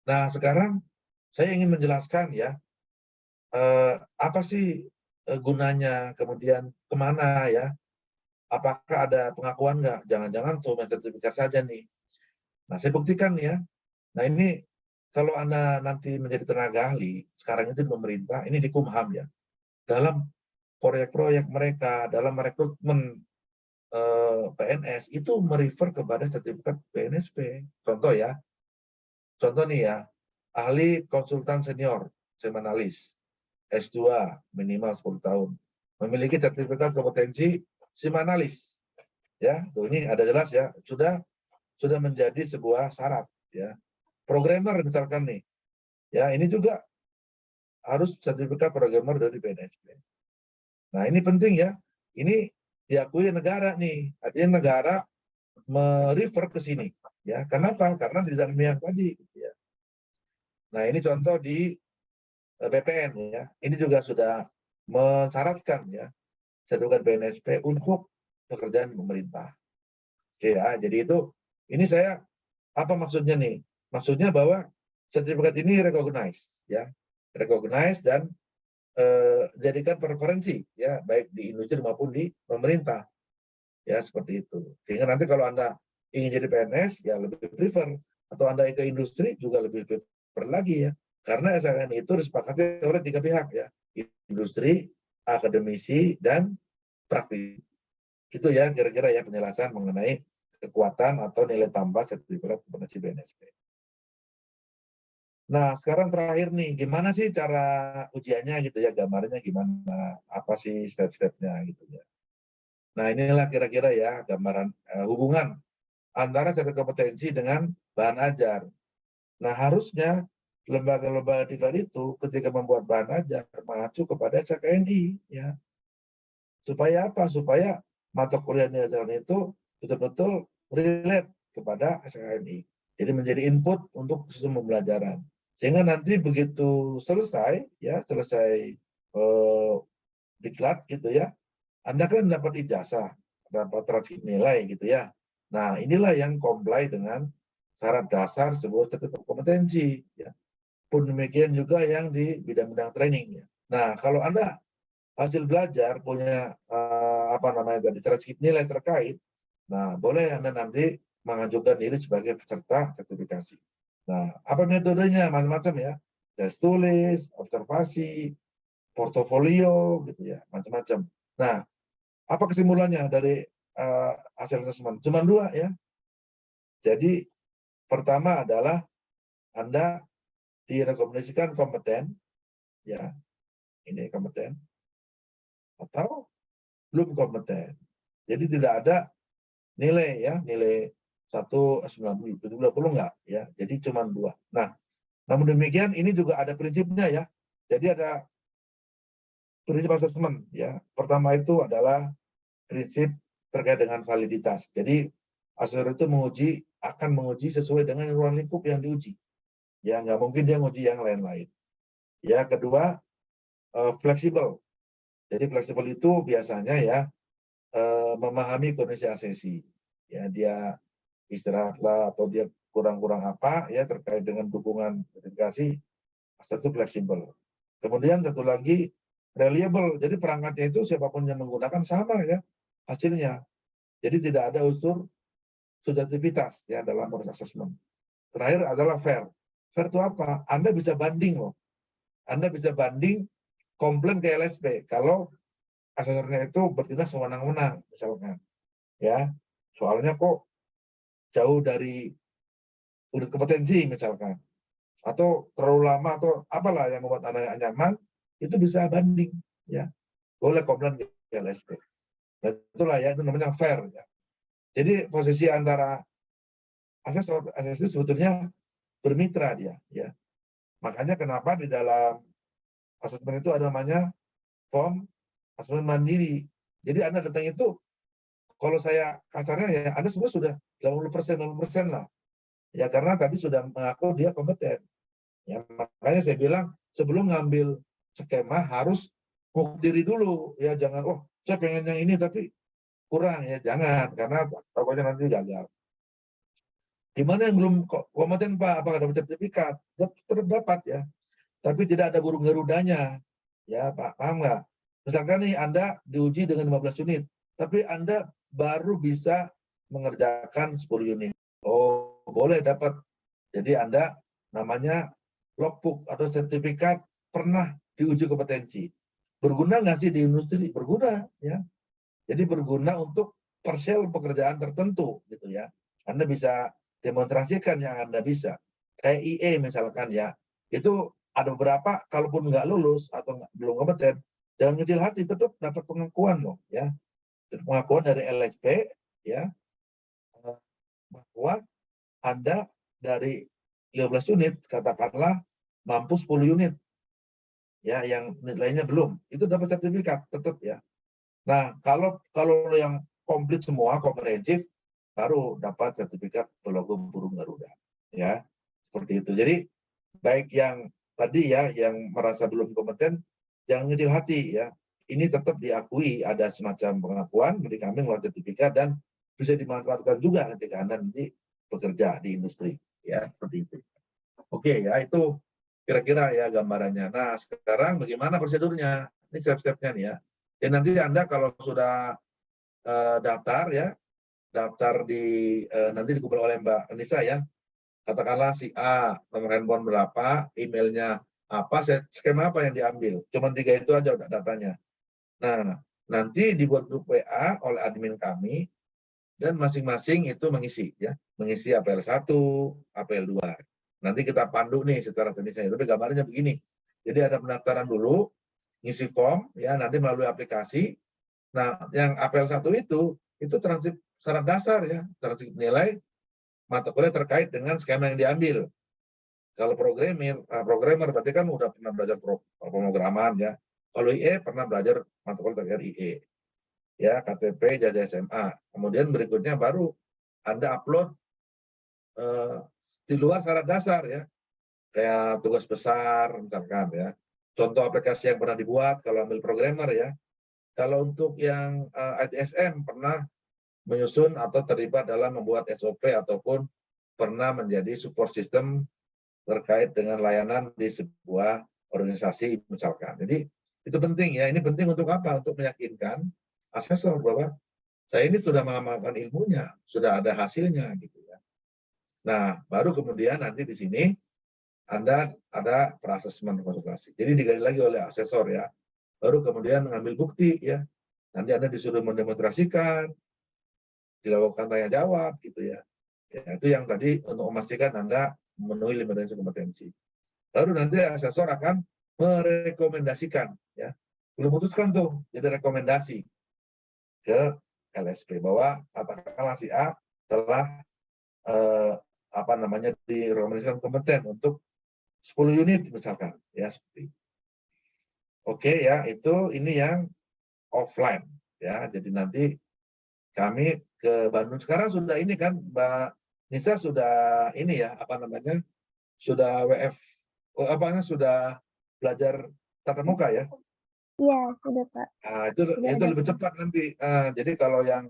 Nah, sekarang saya ingin menjelaskan ya, apa sih gunanya, kemudian kemana ya, apakah ada pengakuan nggak? Jangan-jangan cuma sertifikat saja nih. Nah, saya buktikan ya. Nah, ini kalau Anda nanti menjadi tenaga ahli, sekarang itu di pemerintah, ini di Kumham ya, dalam proyek-proyek mereka, dalam rekrutmen PNS, itu merefer kepada sertifikat PNSP. Contoh ya, contoh nih ya, ahli konsultan senior, semanalis, S2 minimal 10 tahun, memiliki sertifikat kompetensi semanalis. Ya, tuh ini ada jelas ya, sudah menjadi sebuah syarat ya. Programmer misalkan nih, ya ini juga harus sertifikat programmer dari PNSP. Nah, ini penting ya. Ini diakui negara nih. Artinya negara merefer ke sini. Ya, kenapa? Karena tidak memihak tadi. Ya. Nah, ini contoh di BPN ya. Ini juga sudah mensyaratkan ya sertifikat PNSP untuk pekerjaan pemerintah. Oke ya, jadi itu ini saya apa maksudnya nih? Maksudnya bahwa sertifikat ini recognize ya. Recognize dan jadikan preferensi ya, baik di industri maupun di pemerintah. Ya, seperti itu. Sehingga nanti kalau Anda ingin jadi PNS ya lebih prefer, atau Anda ke industri juga lebih prefer lagi ya. Karena SKN itu disepakati oleh 3 pihak ya. Industri, akademisi, dan praktisi. Itu ya kira-kira ya penjelasan mengenai kekuatan atau nilai tambah sertifikat kompetensi BNSP. Nah, sekarang terakhir nih, gimana sih cara ujiannya gitu ya, gambarnya gimana, apa sih step-stepnya gitu ya. Nah, inilah kira-kira ya gambaran hubungan antara sertifikat kompetensi dengan bahan ajar. Nah, harusnya lembaga-lembaga diklat itu ketika membuat bahan ajar mengacu kepada SKNI ya. Supaya apa? Supaya mata kuliah yang diajarkan itu betul-betul relate kepada SKNI. Jadi menjadi input untuk sistem pembelajaran. Sehingga nanti begitu selesai ya, selesai diklat gitu ya, Anda kan dapat ijazah, dapat transkrip nilai gitu ya. Nah, inilah yang comply dengan syarat dasar sebuah sertifikat kompetensi ya. Pun demikian juga yang di bidang-bidang training ya. Nah, kalau Anda hasil belajar punya apa namanya tadi transkrip nilai terkait, nah boleh Anda nanti mengajukan diri sebagai peserta sertifikasi. Nah, apa metodenya? Macam-macam ya. Tes tulis, observasi, portofolio gitu ya, macam-macam. Nah, apa kesimpulannya dari hasil asesmen? Cuma 2 ya. Jadi pertama adalah Anda direkomendasikan kompeten, ya, ini kompeten, atau belum kompeten. Jadi tidak ada nilai ya, nilai 1, 90, 70 enggak ya. Jadi cuma 2. Nah, namun demikian ini juga ada prinsipnya ya. Jadi ada prinsip asesmen ya. Pertama itu adalah prinsip terkait dengan validitas. Jadi asesor itu akan menguji sesuai dengan ruang lingkup yang diuji. Ya, nggak mungkin dia menguji yang lain-lain. Ya, kedua fleksibel. Jadi fleksibel itu biasanya ya memahami kondisi asesi. Ya, dia istirahatlah atau dia kurang-kurang apa ya terkait dengan dukungan sertifikasi, asesor itu fleksibel. Kemudian satu lagi reliable. Jadi perangkatnya itu siapapun yang menggunakan sama ya hasilnya. Jadi tidak ada unsur subjektivitas ya dalam proses asesmen. Terakhir adalah fair. Fair itu apa? Anda bisa banding loh. Anda bisa banding komplain ke LSP kalau asesornya itu bertindak sewenang-wenang misalkan. Ya. Soalnya kok jauh dari unit kompetensi misalkan. Atau terlalu lama atau apalah yang membuat Anda nyaman, itu bisa banding ya. Boleh komplain ke LSP. Dan itulah ya, itu namanya fair ya. Jadi posisi antara asesor itu sebetulnya bermitra dia, ya. Makanya kenapa di dalam asesmen itu ada namanya form asesmen mandiri. Jadi Anda datang itu, kalau saya kasarnya ya, Anda semua sudah 80% lah. Ya karena tadi sudah mengaku dia kompeten. Ya, makanya saya bilang sebelum ngambil skema harus ngukur diri dulu. Ya jangan, oh saya pengen yang ini tapi kurang ya, jangan. Karena takutnya nanti gagal. Gimana yang belum kompeten Pak? Apakah dapat sertifikat? Tetap dapat ya. Tapi tidak ada burung garudanya. Ya Pak, paham nggak? Misalkan nih Anda diuji dengan 15 unit, tapi Anda baru bisa mengerjakan 10 unit. Oh, boleh dapat. Jadi Anda namanya logbook atau sertifikat pernah diuji kompetensi. Berguna nggak sih di industri? Berguna, ya. Jadi berguna untuk parsial pekerjaan tertentu, gitu ya. Anda bisa demonstrasikan yang Anda bisa. Kayak IE misalkan ya, itu ada beberapa, kalaupun nggak lulus atau belum kompeten, jangan kecil hati, tetap dapat pengakuan loh, ya. Pengakuan dari LSP, ya, bahwa Anda dari 15 unit, katakanlah mampu 10 unit, ya, yang nilainya belum, itu dapat sertifikat tetap ya. Nah, kalau yang komplit semua, komprehensif, baru dapat sertifikat berlogo burung Garuda, ya, seperti itu. Jadi baik yang tadi ya, yang merasa belum kompeten, jangan kecil hati ya. Ini tetap diakui, ada semacam pengakuan dari kami melalui sertifikat dan bisa dimanfaatkan juga ketika Anda nanti bekerja di industri, ya, seperti itu. Oke ya, itu kira-kira ya gambarannya. Nah, sekarang bagaimana prosedurnya? Ini step-stepnya nih ya. Ya nanti Anda kalau sudah daftar ya, daftar di nanti dikumpul oleh Mbak Anissa ya. Katakanlah si A, nomor handphone berapa, emailnya apa, skema apa yang diambil. Cuma 3 itu aja udah datanya. Nah, nanti dibuat grup WA oleh admin kami dan masing-masing itu mengisi ya, mengisi APL 1, APL 2. Nanti kita pandu nih secara teknisnya, tapi gambarnya begini. Jadi ada pendaftaran dulu, ngisi form ya, nanti melalui aplikasi. Nah, yang APL 1 itu transkrip syarat dasar ya, transkrip nilai mata kuliah terkait dengan skema yang diambil. Kalau programmer berarti kan udah pernah belajar pemrograman ya. Kalau IE pernah belajar mata kuliah terkait IE. Ya, KTP, jajah SMA. Kemudian berikutnya baru Anda upload di luar syarat dasar ya. Kayak tugas besar misalkan ya. Contoh aplikasi yang pernah dibuat kalau ambil programmer ya. Kalau untuk yang ITSM pernah menyusun atau terlibat dalam membuat SOP ataupun pernah menjadi support system terkait dengan layanan di sebuah organisasi misalkan. Jadi itu penting ya. Ini penting untuk apa? Untuk meyakinkan asesor bahwa saya ini sudah mengamalkan ilmunya, sudah ada hasilnya gitu ya. Nah, baru kemudian nanti di sini Anda ada pra-asesmen konsultasi. Jadi digali lagi oleh asesor ya. Baru kemudian mengambil bukti ya. Nanti Anda disuruh mendemonstrasikan, dilakukan tanya jawab gitu ya. Ya, itu yang tadi untuk memastikan Anda memenuhi 5 dimensi kompetensi. Baru nanti asesor akan merekomendasikan ya. Belum putuskan tuh, jadi rekomendasi ke LSP bahwa katakanlah si A telah direkomendasikan kompeten untuk 10 unit misalkan ya seperti itu. Oke ya, itu ini yang offline ya. Jadi nanti kami ke Bandung sekarang sudah ini kan Mbak Nisa sudah ini ya sudah WF sudah belajar tatap muka ya. Iya, sudah Pak. Nah, itu lebih cepat nanti. Jadi kalau yang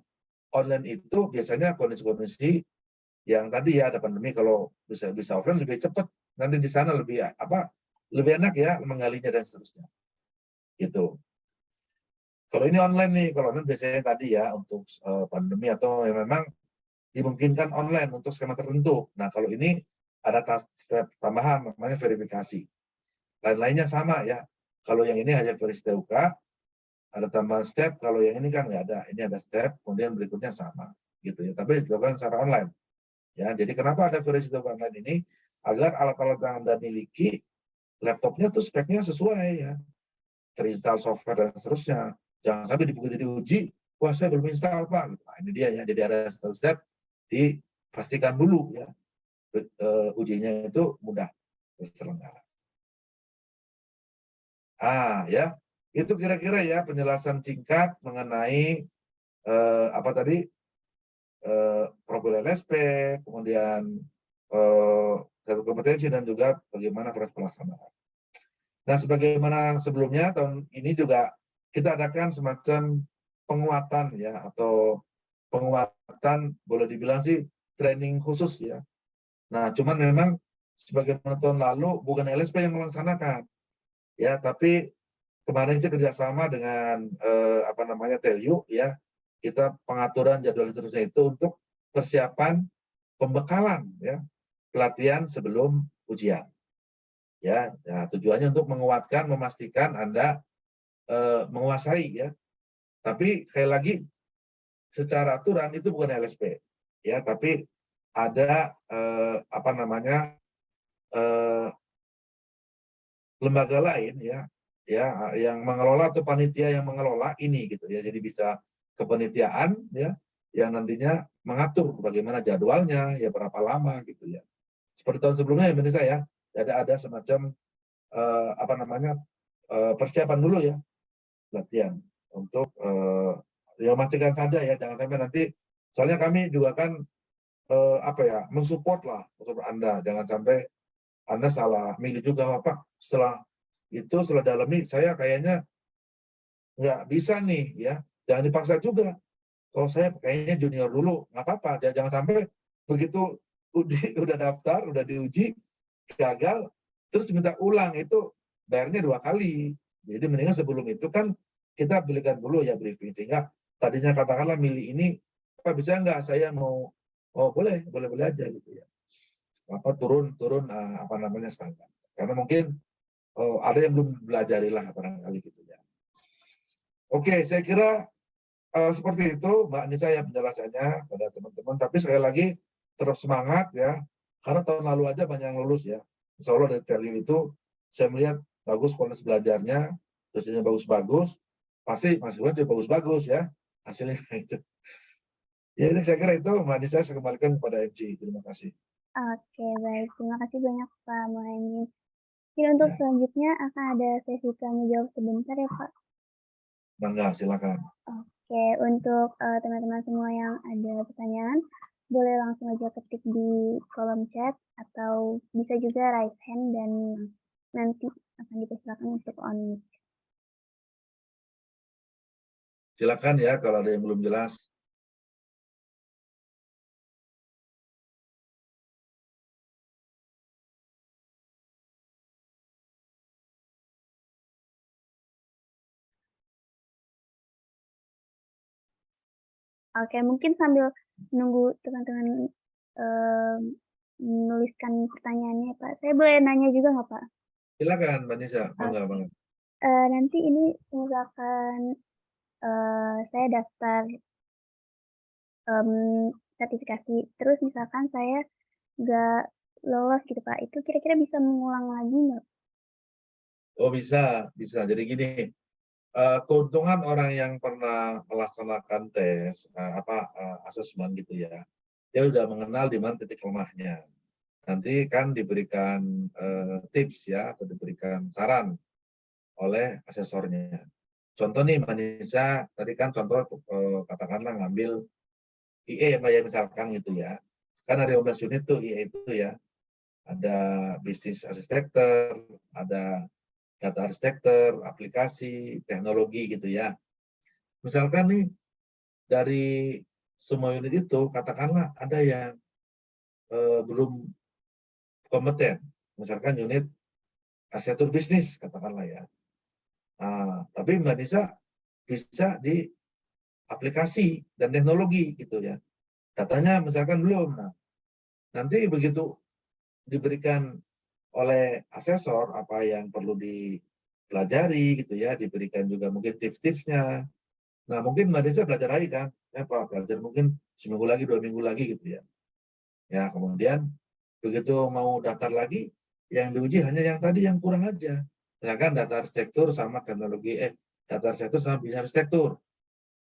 online itu biasanya kondisi-kondisi yang tadi ya ada pandemi, kalau bisa offline lebih cepat. Nanti di sana lebih enak ya menggalinya dan seterusnya. Gitu. Kalau ini online nih, kalau online biasanya tadi ya untuk pandemi atau yang memang dimungkinkan online untuk skema tertentu. Nah, kalau ini ada step tambahan namanya verifikasi. Lain-lainnya sama ya. Kalau yang ini hanya verifikasi TUK, ada tambahan step. Kalau yang ini kan nggak ada. Ini ada step, kemudian berikutnya sama, gitu ya. Tapi dilakukan secara online. Ya, jadi kenapa ada verifikasi TUK online ini? Agar alat-alat yang Anda miliki, laptopnya tuh speknya sesuai ya. Terinstall software dan seterusnya. Jangan sampai begitu diuji, wah saya belum install Pak. Nah, ini dia ya. Jadi ada step dipastikan dulu ya. ujinya itu mudah terselenggara. Ya, itu kira-kira ya penjelasan singkat mengenai apa tadi profil LSP, kemudian kompetensi dan juga bagaimana proses pelaksanaan. Nah, sebagaimana sebelumnya tahun ini juga kita adakan semacam penguatan ya, atau penguatan boleh dibilang sih training khusus ya. Nah, cuman memang sebagaimana tahun lalu bukan LSP yang melaksanakan ya, tapi kemarin sih kerjasama dengan apa namanya Telyu ya, kita pengaturan jadwal seterusnya itu untuk persiapan pembekalan ya, pelatihan sebelum ujian ya. Nah, tujuannya untuk menguatkan, memastikan Anda menguasai ya. Tapi sekali lagi secara aturan itu bukan LSP ya, tapi ada apa namanya lembaga lain ya yang mengelola atau panitia yang mengelola ini gitu ya. Jadi bisa kepanitiaan ya yang nantinya mengatur bagaimana jadwalnya ya, berapa lama gitu ya. Seperti tahun sebelumnya Indonesia ya, ada semacam apa namanya persiapan dulu ya, latihan untuk ya memastikan saja ya, jangan sampai nanti, soalnya kami juga kan apa ya, mensupport lah untuk Anda, jangan sampai Anda salah milih juga, Pak. Setelah dalam nih saya kayaknya nggak bisa nih ya, jangan dipaksa juga. Kalau saya kayaknya junior dulu, nggak apa-apa. Jangan sampai begitu udah daftar, udah diuji, gagal, terus minta ulang, itu bayarnya 2 kali. Jadi mendingan sebelum itu kan kita belikan dulu ya briefing, sehingga tadinya katakanlah milih ini, Pak bisa nggak saya mau, oh boleh aja gitu ya. Apa turun apa namanya standar. Karena mungkin ada yang belum belajarilah barangkali gitu ya. Oke, saya kira seperti itu Mbak Nisa ya penjelasannya pada teman-teman. Tapi sekali lagi tetap semangat ya, karena tahun lalu aja banyak yang lulus ya. Insya Allah dari Telyu itu saya melihat bagus kualitas belajarnya, dosennya bagus-bagus, pasti mahasiswa juga bagus-bagus ya hasilnya itu. Ya, ini saya kira itu Mbak Nisa, saya kembalikan kepada MC. Terima kasih. Oke, baik. Terima kasih banyak Pak Muhaimin. Mungkin untuk selanjutnya akan ada sesi tanya jawab sebentar ya Pak. Bangga, silakan. Oke, untuk teman-teman semua yang ada pertanyaan, boleh langsung aja ketik di kolom chat atau bisa juga raise hand dan nanti akan dipersilakan untuk on mic. Silakan ya kalau ada yang belum jelas. Oke, mungkin sambil menunggu teman-teman menuliskan pertanyaannya Pak, saya boleh nanya juga nggak Pak? Silakan Mbak Nisa, bangga banget. Nanti ini misalkan saya daftar sertifikasi, terus misalkan saya nggak lolos gitu Pak, itu kira-kira bisa mengulang lagi nggak? Oh bisa. Jadi gini, keuntungan orang yang pernah melaksanakan tes asesmen gitu ya, dia udah mengenal di mana titik lemahnya. Nanti kan diberikan tips ya, atau diberikan saran oleh asesornya. Contoh nih Mbak Nisa, tadi kan contoh katakanlah ngambil IE Mbak ya, misalkan gitu ya. Kan ada 15 unit tuh IE itu ya. Ada bisnis arsitektur, ada data arsitektur, aplikasi, teknologi gitu ya. Misalkan nih dari semua unit itu katakanlah ada yang belum kompeten. Misalkan unit arsitektur bisnis katakanlah ya. Nah, tapi Mbak Nisa bisa di aplikasi dan teknologi gitu ya. Datanya misalkan belum. Nah, nanti begitu diberikan oleh asesor apa yang perlu dipelajari gitu ya, diberikan juga mungkin tips-tipsnya. Nah, mungkin Mbak Nisa belajar lagi kan, ya Pak, belajar mungkin seminggu lagi, 2 minggu lagi gitu ya. Ya, kemudian begitu mau daftar lagi, yang diuji hanya yang tadi yang kurang aja. Misalkan data arsitektur sama teknologi, data arsitektur sama bisnis arsitektur.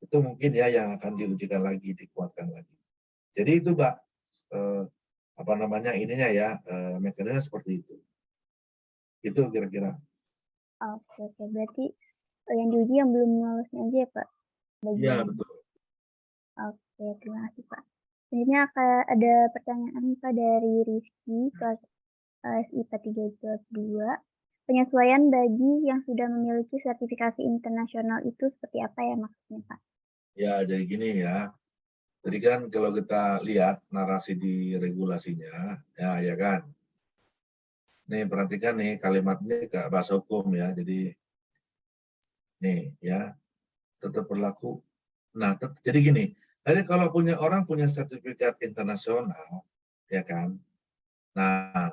Itu mungkin ya yang akan diujikan lagi, dikuatkan lagi. Jadi itu Mbak, apa namanya ininya ya, mekanisme seperti itu. Itu kira-kira. Oke, berarti yang diuji yang belum lulusnya aja ya Pak? Iya, betul. Oke, terima kasih Pak. Selanjutnya ada pertanyaan Pak dari Rizky, kelas SIPA 322. Penyesuaian bagi yang sudah memiliki sertifikasi internasional itu seperti apa ya maksudnya Pak? Ya, jadi gini ya. Jadi kan kalau kita lihat narasi di regulasinya, ya kan. Nih perhatikan nih kalimat ini ke bahasa hukum ya. Jadi nih ya, tetap berlaku. Nah, jadi gini. Jadi kalau orang punya sertifikat internasional, ya kan. Nah,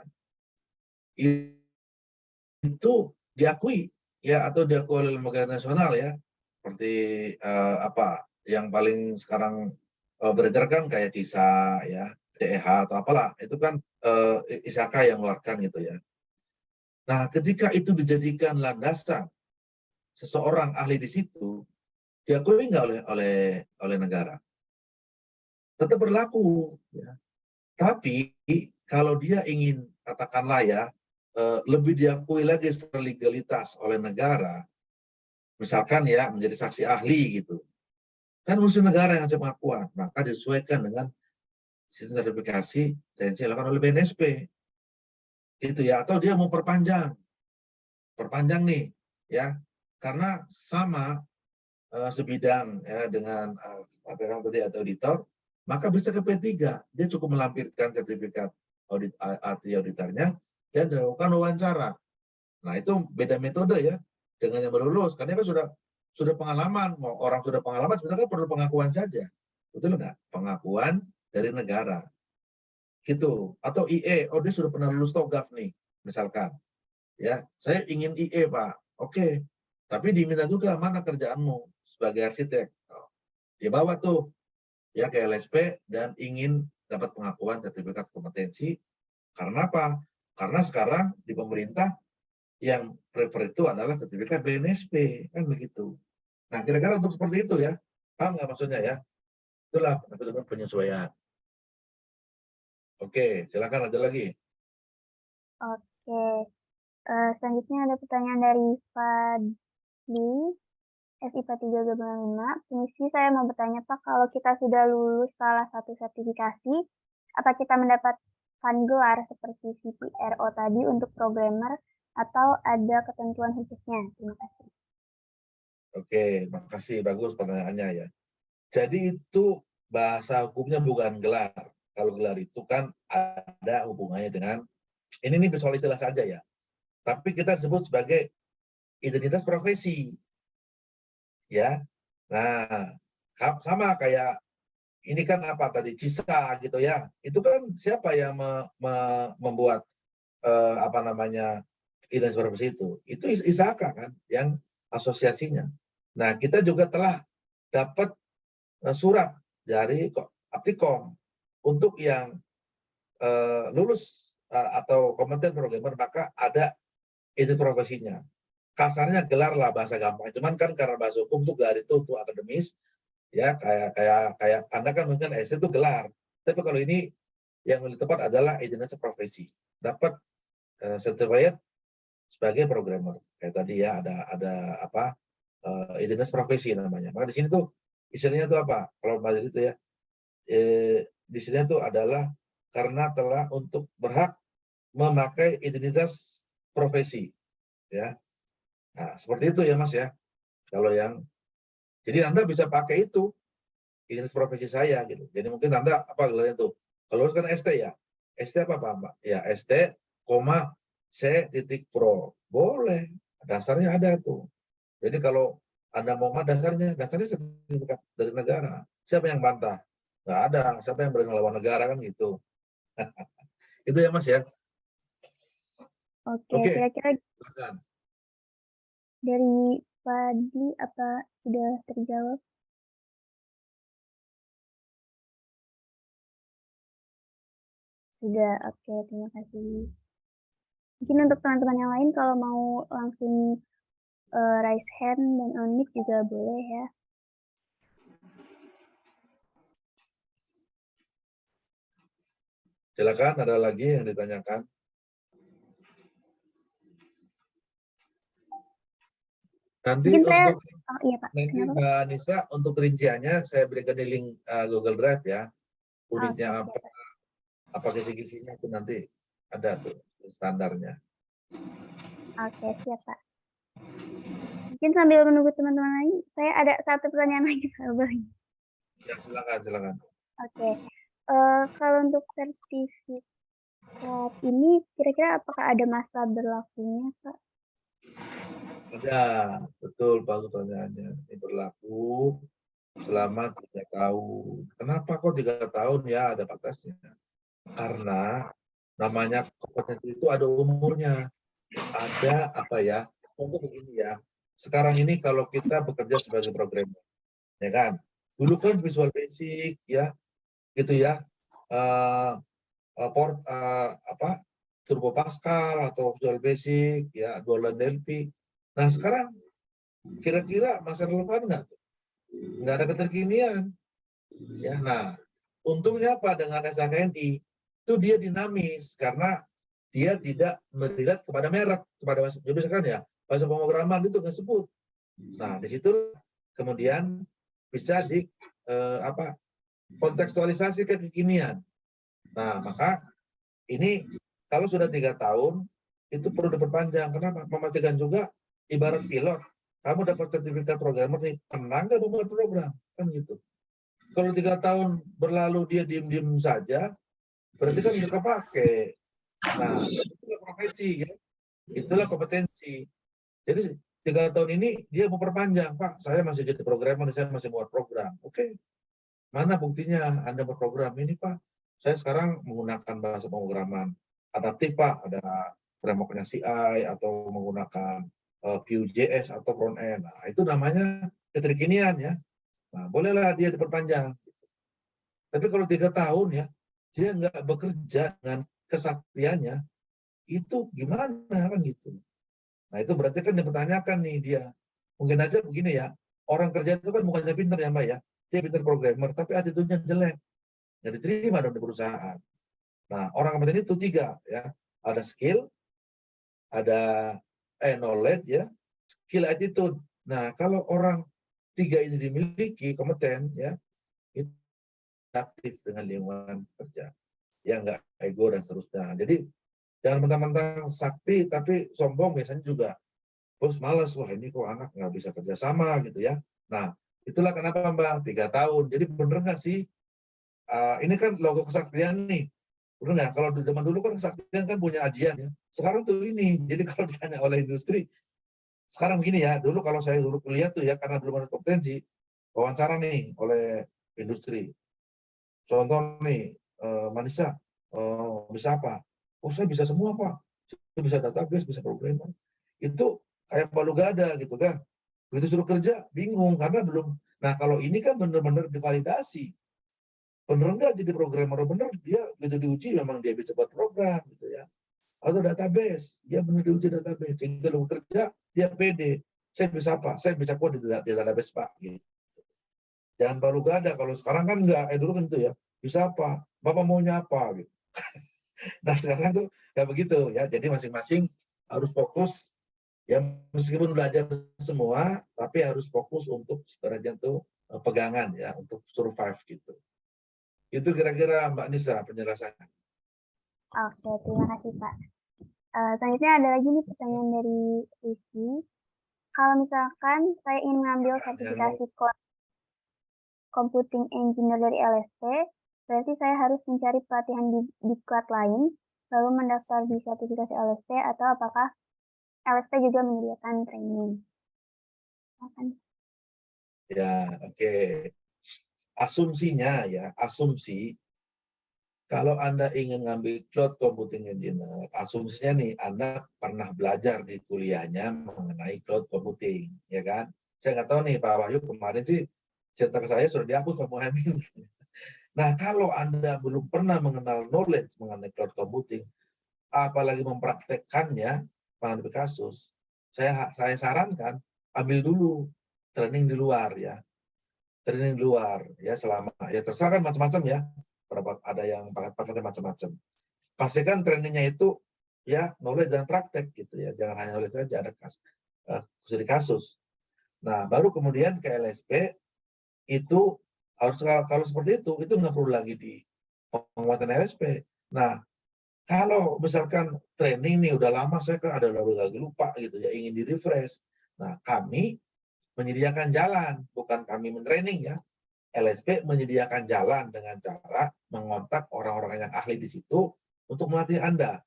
itu diakui ya atau diakui oleh lembaga nasional ya. Seperti apa yang paling sekarang beredar kan kayak CISA ya, DEH atau apalah. Itu kan ISAKA yang mengeluarkan gitu ya. Nah, ketika itu dijadikan landasan seseorang ahli di situ, diakui nggak oleh negara? Tetap berlaku. Ya. Tapi kalau dia ingin katakanlah ya lebih diakui lagi secara legalitas oleh negara, misalkan ya menjadi saksi ahli gitu, kan urusan negara yang ngasih pengakuan, maka disesuaikan dengan sistem sertifikasi yang dilakukan oleh BNSP, gitu ya. Atau dia mau perpanjang nih, ya, karena sama sebidang ya dengan katakan tadi atau auditor, maka bisa ke P3. Dia cukup melampirkan sertifikat auditornya dan dilakukan wawancara. Nah itu beda metode ya dengan yang baru lulus, karena kan sudah pengalaman, orang sudah pengalaman sebenarnya kan perlu pengakuan saja, betul nggak? Pengakuan dari negara, gitu. Atau IE, oh dia sudah pernah lulus TOGAF nih, misalkan, ya saya ingin IE Pak, oke, tapi diminta juga mana kerjaanmu sebagai arsitek, dia bawa tuh ya ke LSP dan ingin dapat pengakuan sertifikat kompetensi, karena apa? Karena sekarang di pemerintah yang prefer itu adalah sertifikat BNSP, kan begitu. Nah, kira-kira untuk seperti itu ya, paham nggak maksudnya ya? Itulah dengan penyesuaian. Oke, silakan aja lagi. Oke, selanjutnya ada pertanyaan dari Fadli, SIPA 325. Permisi, saya mau bertanya Pak, kalau kita sudah lulus salah satu sertifikasi, apa kita mendapatkan gelar seperti CPRO tadi untuk programmer atau ada ketentuan khususnya? Terima kasih. Oke, makasih, bagus pertanyaannya ya. Jadi itu bahasa hukumnya bukan gelar. Kalau gelar itu kan ada hubungannya dengan, ini soal istilah saja ya. Tapi kita sebut sebagai identitas profesi. Ya, nah sama kayak ini kan apa tadi CISA gitu ya, itu kan siapa yang membuat apa namanya identitas profesi itu ISAKA kan yang asosiasinya. Nah kita juga telah dapat surat dari Aptikom untuk yang lulus atau kompeten programmer, maka ada identitas profesinya. Kasarnya gelar lah bahasa gampang, cuman kan karena bahasa hukum tuh gelar itu untuk akademis ya, kayak Anda kan mungkin S itu gelar, tapi kalau ini yang lebih tepat adalah identitas profesi, dapat certified sebagai programmer kayak tadi ya, ada apa identitas profesi namanya. Maka di sini tuh istilahnya tuh apa kalau bahasa itu ya, di sini tuh adalah karena telah untuk berhak memakai identitas profesi ya. Nah, seperti itu ya Mas ya. Kalau yang jadi Anda bisa pakai itu identitas profesi saya gitu. Jadi mungkin Anda apa gelarnya tuh? Kalau kan ST ya. ST apa Pak? Ya ST, C titik pro. Boleh. Dasarnya ada tuh. Jadi kalau Anda mau dasarnya sertifikat dari negara. Siapa yang bantah? Nggak ada. Siapa yang berani melawan negara kan gitu. Itu ya Mas ya. Oke, kira-kira Silakan. dari Fadli apa sudah terjawab? Sudah, oke, terima kasih. Mungkin untuk teman-teman yang lain kalau mau langsung raise hand dan unmute juga boleh ya. Silakan, ada lagi yang ditanyakan? Nanti Mungkin saya, untuk oh iya Pak, nanti kenapa Pak? Mbak Nisa untuk rinciannya saya berikan di link Google Drive ya. Oke, Unitnya siap Pak. apa kisi-kisinya itu nanti ada tuh standarnya. Oke, siap Pak. Mungkin sambil menunggu teman-teman lain, saya ada satu pertanyaan lagi Pak. Boleh? Ya, silakan. Oke, kalau untuk sertifikat ini kira-kira apakah ada masa berlakunya Pak? Ada, betul Pak pertanyaannya. Ini berlaku selama 3 tahun. Kenapa kok 3 tahun? Ya, ada batasnya. Karena namanya kompetensi itu ada umurnya. Ada apa ya? Untuk begini ya. Sekarang ini kalau kita bekerja sebagai programmer, ya kan? Dulu kan Visual Basic ya, gitu ya. Turbo Pascal atau Visual Basic ya, Dual LP. Nah, sekarang kira-kira masih relevan nggak? Nggak ada keterkinian. Ya, nah, untungnya apa dengan SHKNI? Itu dia dinamis karena dia tidak melihat kepada merek, kepada bahasa, jadi misalkan ya bahasa pemrograman itu nggak sebut. Nah, di situ kemudian bisa kontekstualisasi ke kekinian. Nah, maka ini kalau sudah 3 tahun itu perlu diperpanjang. Kenapa? Memastikan juga ibarat pilot, kamu dapat sertifikat programmer nih, pernah nggak membuat program? Kan gitu. Kalau 3 tahun berlalu dia diem-diem saja, berarti kan nggak kepake. Nah, itulah profesi ya, itulah kompetensi. Jadi 3 tahun ini dia mau perpanjang, Pak, saya masih jadi programmer, saya masih buat program. Oke, mana buktinya Anda berprogram ini, Pak? Saya sekarang menggunakan bahasa pemrograman adaptif, Pak, ada framework-nya CI atau menggunakan Vue.js atau front end. Nah, itu namanya keterkinian ya. Nah, bolehlah dia diperpanjang. Tapi kalau 3 tahun ya, dia nggak bekerja dengan kesaktiannya, itu gimana kan gitu. Nah, itu berarti kan dipertanyakan nih dia. Mungkin aja begini ya, orang kerja itu kan bukannya pinter ya Mbak ya, dia pinter programmer, tapi attitude-nya jelek, nggak diterima dong di perusahaan. Nah, orang kompeten itu 3 ya, ada skill, ada knowledge ya, skill attitude. Nah, kalau orang 3 ini dimiliki, kompeten ya, itu aktif dengan lingkungan kerja. Ya nggak ego dan seterusnya. Jadi jangan mentang-mentang sakti tapi sombong, biasanya juga bos males, wah ini kok anak nggak bisa kerja sama gitu ya. Nah, itulah kenapa Mbak 3 tahun. Jadi bener nggak sih, ini kan logo kesaktian nih. Bener nggak? Kalau di zaman dulu kan kesaktian kan punya ajian ya. Sekarang tuh ini, jadi kalau ditanya oleh industri, sekarang begini ya, dulu kalau saya dulu kuliah tuh ya, karena belum ada kompetensi, wawancara nih oleh industri. Contoh nih, Manisa, bisa apa? Oh saya bisa semua Pak. Saya bisa database, bisa programmer. Itu kayak palu gada gitu kan. Begitu suruh kerja, bingung karena belum. Nah kalau ini kan benar-benar divalidasi. Bener nggak jadi programmer? Bener dia gitu diuji memang dia bisa buat program gitu ya. Atau database, dia benar diuji database. Sehingga lu kerja, dia pede. Saya bisa apa? Saya bisa kode di database Pak. Gitu. Jangan baru gada. Kalau sekarang kan enggak, dulu kan itu ya. Bisa apa? Bapak maunya apa? Gitu. Nah sekarang tuh nggak begitu ya. Jadi masing-masing harus fokus ya, meskipun belajar semua, tapi harus fokus untuk sebenarnya tuh pegangan ya, untuk survive gitu. Itu kira-kira Mbak Nisa penjelasannya. Oke, terima kasih Pak. Selanjutnya ada lagi nih pertanyaan dari Rizky. Kalau misalkan saya ingin mengambil sertifikasi Computing Engineer dari LSP, berarti saya harus mencari pelatihan di diklat lain, lalu mendaftar di sertifikasi LSP, atau apakah LSP juga menyediakan training? Ya, oke. Asumsinya ya, asumsi kalau Anda ingin ngambil Cloud Computing Engineer, asumsinya nih Anda pernah belajar di kuliahnya mengenai Cloud Computing, ya kan? Saya nggak tahu nih Pak Wahyu, kemarin sih cerita ke saya sudah dihapus Pak Muhammad. Nah, kalau Anda belum pernah mengenal knowledge mengenai Cloud Computing, apalagi mempraktekkannya menghadapi kasus, saya sarankan ambil dulu training di luar ya. Training di luar ya, selama ya terserah kan macam-macam ya. ada yang paketnya macam-macam. Pastikan trainingnya itu ya knowledge dan praktek gitu ya, jangan hanya knowledge saja, ada studi kasus. Nah, baru kemudian ke LSP itu harus, kalau seperti itu nggak perlu lagi di penguatan LSP. Nah, kalau misalkan training nih udah lama saya kan ada lagi lupa gitu ya, ingin di refresh. Nah, kami menyediakan jalan, bukan kami mentraining ya. LSP menyediakan jalan dengan cara mengontak orang-orang yang ahli di situ untuk melatih Anda.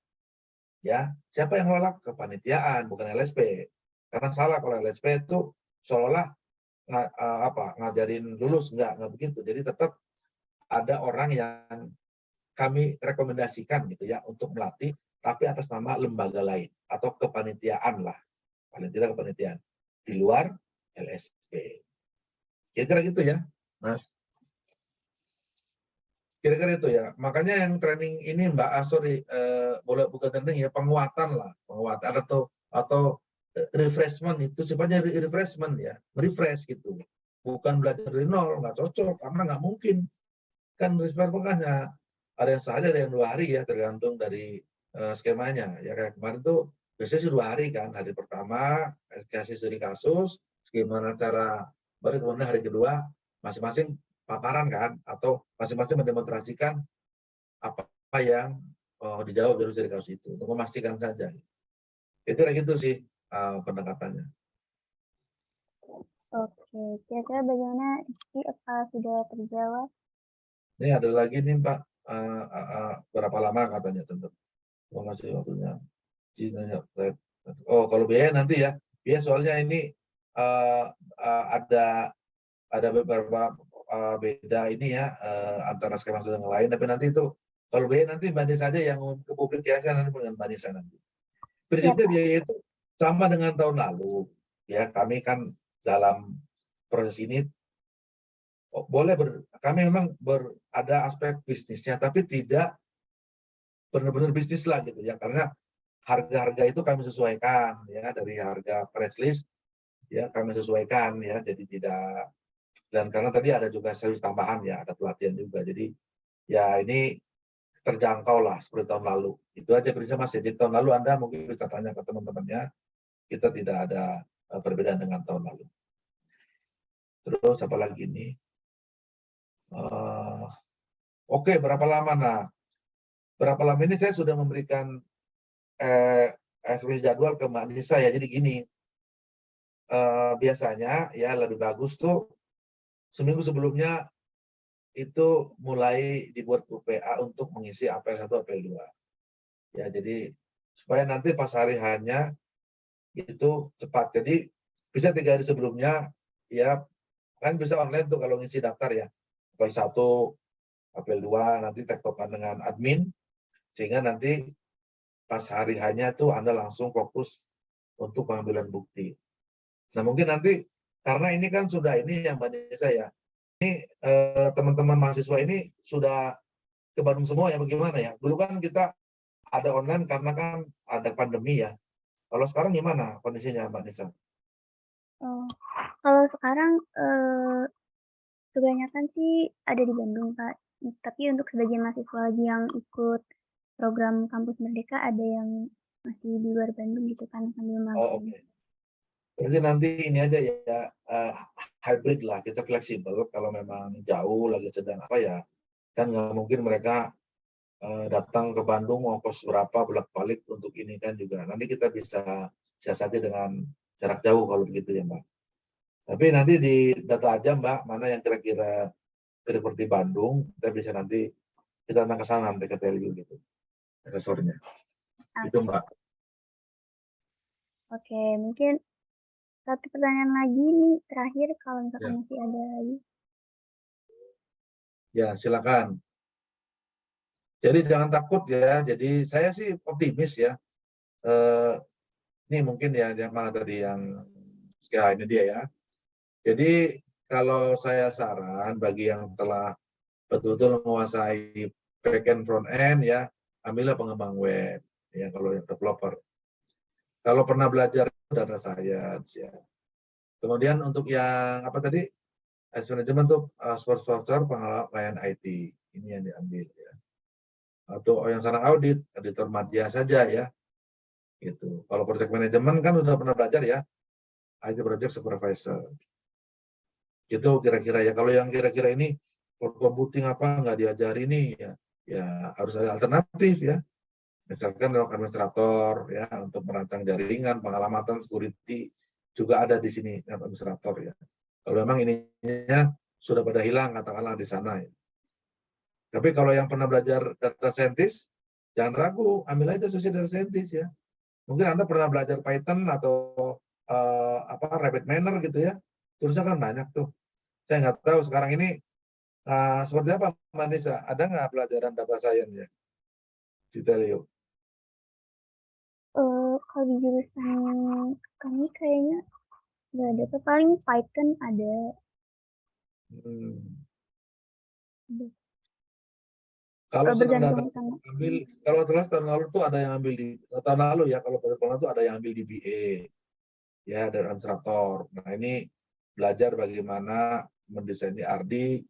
Ya, siapa yang nolak? Kepanitiaan, bukan LSP. Karena salah kalau LSP itu seolah-olah ngajarin lulus, enggak begitu. Jadi tetap ada orang yang kami rekomendasikan gitu ya untuk melatih, tapi atas nama lembaga lain atau kepanitiaan lah, paling tidak kepanitiaan di luar LSP. Kira-kira gitu ya, Mas. Kira-kira itu ya. Makanya yang training ini Mbak, boleh bukan training ya, penguatan lah, penguatan atau refreshment, itu sifatnya refreshment ya, refresh gitu. Bukan belajar dari nol, nggak cocok karena nggak mungkin. Kan refresh makanya ada yang sehari, ada yang 2 hari ya, tergantung dari skemanya. Ya kayak kemarin tuh biasanya sih 2 hari kan, hari pertama kasih studi kasus, gimana cara, baru kemudian hari kedua masing-masing paparan kan, atau masing-masing mendemonstrasikan apa yang dijawab dari studi kasus itu, untuk memastikan saja. Itu kayak gitu sih pendekatannya. Oke, kira-kira bagaimana Rizky, apa sudah terjawab? Ini ada lagi nih Pak, berapa lama katanya tentu. Terima kasih waktunya. Oh, kalau biaya nanti ya. Biaya soalnya ini ada beberapa beda ini ya antara skema yang lain. Tapi nanti itu kalau biaya nanti Mbak Nisa aja yang ke publik ya, kan nanti dengan Mbak Nisa nanti. Prinsipnya biaya itu sama dengan tahun lalu. Ya, kami kan dalam proses ini boleh kami memang ada aspek bisnisnya, tapi tidak benar-benar bisnis lah gitu ya, karena harga-harga itu kami sesuaikan ya, dari harga press list ya kami sesuaikan ya, jadi tidak, dan karena tadi ada juga service tambahan ya, ada pelatihan juga, jadi ya ini terjangkau lah seperti tahun lalu. Itu aja prinsipnya Mas. Jadi tahun lalu Anda mungkin bisa tanya ke teman-temannya, kita tidak ada perbedaan dengan tahun lalu. Terus apa lagi nih? Oke, berapa lama? Nah, berapa lama ini saya sudah memberikan jadwal ke Mbak Nisa ya. Jadi gini, biasanya ya lebih bagus tuh seminggu sebelumnya itu mulai dibuat UPA untuk mengisi APL 1, APL 2. Ya, jadi supaya nanti pas hari hanya itu cepat. Jadi bisa 3 hari sebelumnya ya, kan bisa online tuh kalau ngisi daftar ya. APL 1, APL 2 nanti tektokan dengan admin, sehingga nanti pas hari hanya tuh Anda langsung fokus untuk pengambilan bukti. Nah, mungkin nanti karena ini kan sudah ini yang Mbak Nisa ya, ini teman-teman mahasiswa ini sudah ke Bandung semua ya, bagaimana ya? Dulu kan kita ada online karena kan ada pandemi ya. Kalau sekarang gimana kondisinya Mbak Nisa? Kalau sekarang kebanyakan sih ada di Bandung, Pak. Tapi untuk sebagian mahasiswa lagi yang ikut program Kampus Merdeka, ada yang masih di luar Bandung gitu kan, sambil magang. Oke. Berarti nanti ini aja ya, hybrid lah, kita fleksibel. Kalau memang jauh lagi sedang apa ya, kan nggak mungkin mereka datang ke Bandung ongkos berapa bolak-balik untuk ini kan juga. Nanti kita bisa siasati dengan jarak jauh kalau begitu ya Mbak. Tapi nanti di data aja Mbak, mana yang kira-kira seperti Bandung, kita bisa nanti kita datang ke sana nanti ke TLU gitu, resornya. Itu Mbak. Oke, mungkin satu pertanyaan lagi nih terakhir kalau misalkan Ya. masih ada lagi. Ya, silakan. Jadi jangan takut ya. Jadi saya sih optimis ya. Ini mungkin ya yang mana tadi yang ini dia ya. Jadi kalau saya saran bagi yang telah betul-betul menguasai back-end front-end ya, ambillah pengembang web ya kalau yang developer. Kalau pernah belajar data science ya. Kemudian untuk yang apa tadi? Manajemen tuh sponsor pengalaman IT. Ini yang diambil ya. atau yang sekarang audit, auditor media saja ya. Gitu. Kalau project management kan udah pernah belajar ya, IT project supervisor. Gitu kira-kira ya. Kalau yang kira-kira ini cloud computing apa nggak diajari nih ya, ya harus ada alternatif ya. Misalkan administrator ya untuk merancang jaringan, pengalamatan, security juga ada di sini administrator ya. Kalau memang ininya sudah pada hilang katakanlah di sana ya. Tapi kalau yang pernah belajar data scientist, jangan ragu, ambil aja associate data scientist ya. Mungkin Anda pernah belajar Python atau RabbitMiner gitu ya. Terusnya kan banyak tuh. Saya nggak tahu sekarang ini seperti apa Mbak Nisa. Ada nggak pelajaran data science ya? Di Telio. Kalau di jurusan kami kayaknya nggak ada tuh, paling Python ada. Kalau senang data Bergantung sama ambil, kalau tahun lalu tuh ada yang ambil di tahun lalu ya, kalau pada tahun lalu tuh ada yang ambil di BA ya, dari administrator. Nah ini belajar bagaimana mendesain RD,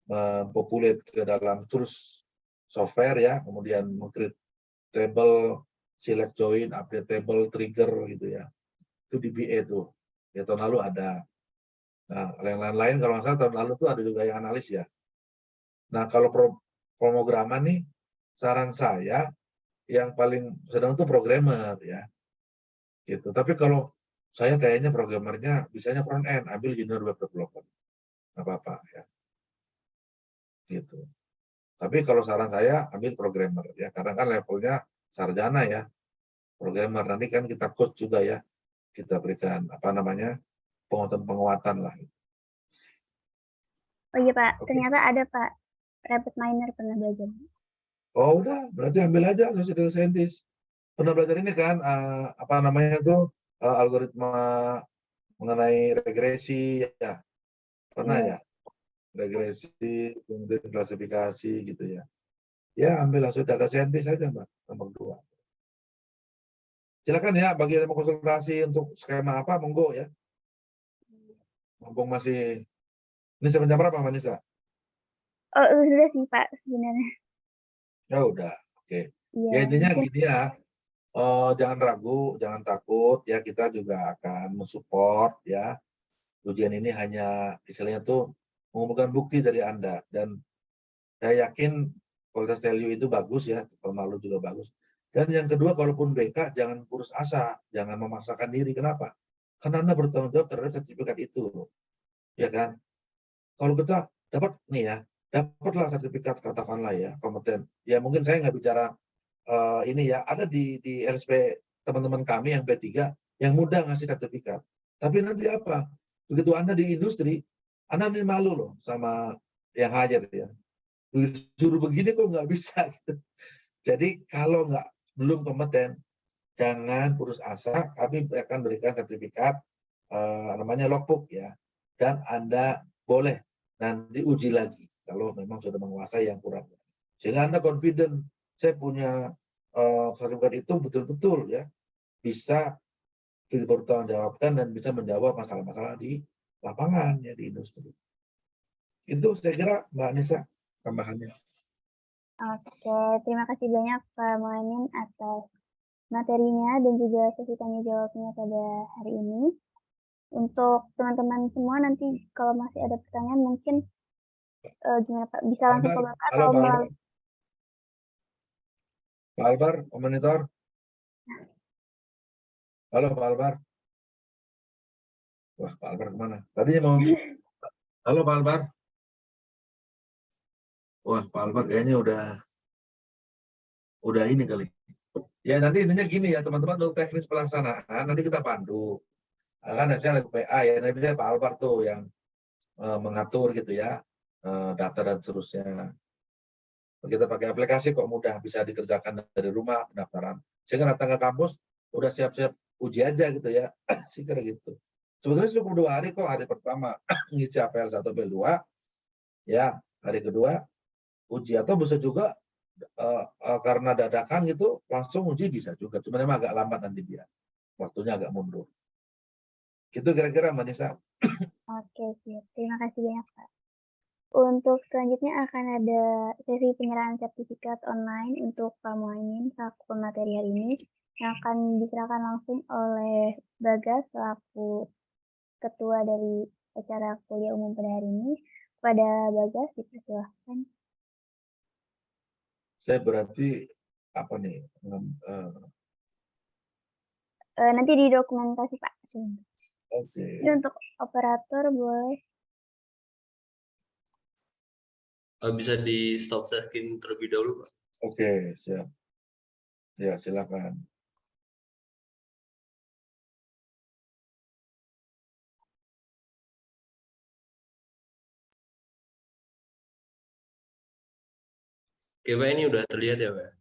mempopulat ke dalam tools software ya, kemudian meng-create table, select join, update table, trigger gitu ya. Itu di BA tuh. Ya tahun lalu ada. Nah, yang lain-lain kalau nggak salah tahun lalu tuh ada juga yang analis ya. Nah, kalau pemrograman nih, saran saya yang paling sedang itu programmer ya. Gitu. Tapi kalau saya kayaknya programmernya bisanya front end, ambil junior web developer. Nggak apa-apa ya. Gitu. Tapi kalau saran saya ambil programmer ya, karena kan levelnya sarjana ya. Programmer nanti kan kita coach juga ya. Kita berikan penguatan lah. Oh iya Pak, Oke. ternyata ada Pak, RabbitMiner pernah belajar. Oh udah, berarti ambil aja social scientist. Pernah belajar ini kan algoritma mengenai regresi ya. Pernah Iya. ya? Regresi, kemudian klasifikasi gitu ya. Ya ambil langsung data scientist saja Mbak, nomor 2. Silakan ya bagi yang mau konsultasi untuk skema apa, monggo ya. Mumpung masih, ini jam berapa Mbak Nisa? Oh sudah sih Pak sebenarnya. Ya udah, oke. Iya, Ya intinya mungkin gini ya, jangan ragu, jangan takut ya, kita juga akan mensupport ya. Ujian ini hanya istilahnya tuh mengumpulkan bukti dari Anda, dan saya yakin kualitas value itu bagus ya, tahun lalu juga bagus. Dan yang kedua, kalaupun BK jangan putus asa, jangan memaksakan diri. Kenapa? Karena Anda bertanggung jawab terhadap sertifikat itu, ya kan? Kalau kita dapat nih ya, dapatlah sertifikat katakanlah ya kompeten. Ya mungkin saya nggak bicara ini ya, ada di LSP teman-teman kami yang P3 yang mudah ngasih sertifikat. Tapi nanti apa? Begitu Anda di industri, Anda ini malu loh sama yang hajar ya. Disuruh begini kok nggak bisa gitu. Jadi kalau belum kompeten, jangan putus asa. Kami akan berikan sertifikat namanya logbook ya, dan Anda boleh nanti uji lagi kalau memang sudah menguasai yang kurang. Sehingga Anda confident, saya punya sertifikat itu betul-betul ya bisa dipertanggungjawabkan dan bisa menjawab masalah-masalah di lapangan ya, di industri. Itu saya kira Mbak Nisa tambahannya. Oke, terima kasih banyak Pak Muhammad atas materinya dan juga sesi tanya jawabnya pada hari ini. Untuk teman-teman semua nanti kalau masih ada pertanyaan mungkin gimana Pak? Bisa langsung ke Bapak Halo atau Pak Albar. melalui Pak Albar, monitor. Halo Pak Albar. Wah, Pak Albar kemana? Tadinya mau. Halo Pak Albar. Wah, Pak Albar kayaknya udah ini kali. Ya nanti intinya gini ya teman-teman, untuk teknis pelaksanaan nanti kita pandu. Kan ada PA ya, nanti Pak Albar tuh yang mengatur gitu ya, data dan seterusnya. Kita pakai aplikasi kok mudah, bisa dikerjakan dari rumah pendaftaran. Sehingga datang ke kampus udah siap-siap uji aja gitu ya. Sih kira gitu. Sebetulnya cukup 2 hari kok. Hari pertama ngisi APL 1 APL 2 ya, hari kedua uji, atau bisa juga karena dadakan gitu langsung uji bisa juga. Cuma memang agak lambat nanti dia. Waktunya agak mundur. Gitu kira-kira Mbak Nisa. Oke, siap. Terima kasih banyak Pak. Untuk selanjutnya akan ada sesi penyerahan sertifikat online untuk Pak Muhaimin selaku pemateri hari ini yang akan diserahkan langsung oleh Bagas selaku ketua dari acara kuliah umum pada hari ini. Kepada Bagas dipersilahkan. Saya berarti apa nih? Nanti di dokumentasi Pak. Oke. Ini untuk operator boleh. Bisa di stop sharing terlebih dahulu, Pak. Oke, siap. Ya, silakan. Oke, Pak, ini udah terlihat ya, Pak?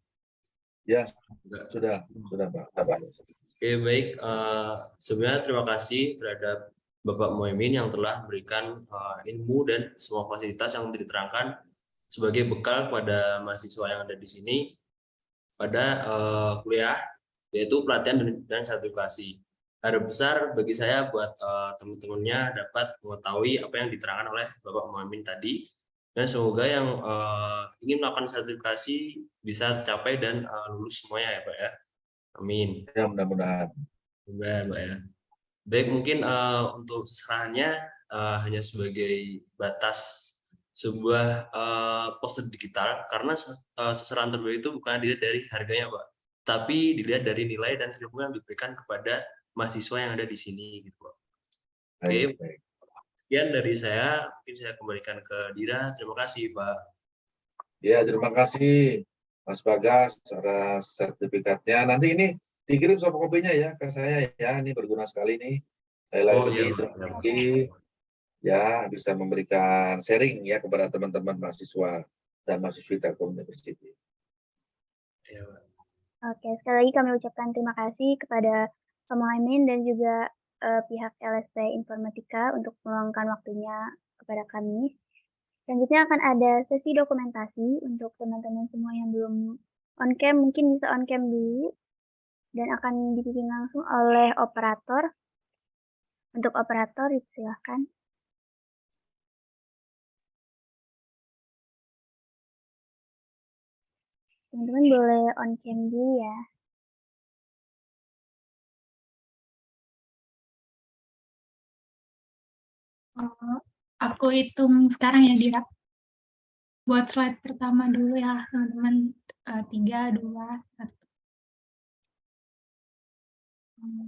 Ya, Udah. sudah Pak. Oke, baik. Sebenarnya terima kasih terhadap Bapak Muhaimin yang telah memberikan ilmu dan semua fasilitas yang diterangkan sebagai bekal kepada mahasiswa yang ada di sini pada kuliah, yaitu pelatihan dan sertifikasi. Harapan besar bagi saya buat teman-temannya dapat mengetahui apa yang diterangkan oleh Bapak Muhaimin tadi, dan semoga yang ingin melakukan sertifikasi bisa tercapai dan lulus semuanya ya Pak ya. Amin. Ya, mudah-mudahan. Mudah, Pak ya. Baik, mungkin untuk seserahannya hanya sebagai batas sebuah poster digital, karena seserahan terbaik itu bukan dilihat dari harganya, Pak, tapi dilihat dari nilai dan ilmu yang diberikan kepada mahasiswa yang ada di sini, gitu, Pak. Oke, Baik. sekian dari saya. Mungkin saya kembalikan ke Dira. Terima kasih, Pak. Ya, terima kasih Mas Bagas atas sertifikatnya. Nanti ini dikirim soft kopinya ya ke saya ya. Ini berguna sekali nih. Saya Oh lagi iya, Pak. terima kasih ya bisa memberikan sharing ya kepada teman-teman mahasiswa dan mahasiswi Telkom University. Iya, Pak. Oke, sekali lagi kami ucapkan terima kasih kepada Pak Muhaimin dan juga pihak LSP Informatika untuk meluangkan waktunya kepada kami. Selanjutnya akan ada sesi dokumentasi untuk teman-teman semua yang belum on cam, mungkin bisa on cam dulu dan akan dipimpin langsung oleh operator. Untuk operator silakan. Teman-teman boleh on cam dulu ya. Aku hitung sekarang ya, Dira. Buat slide pertama dulu ya, teman-teman. 3, 2, 1.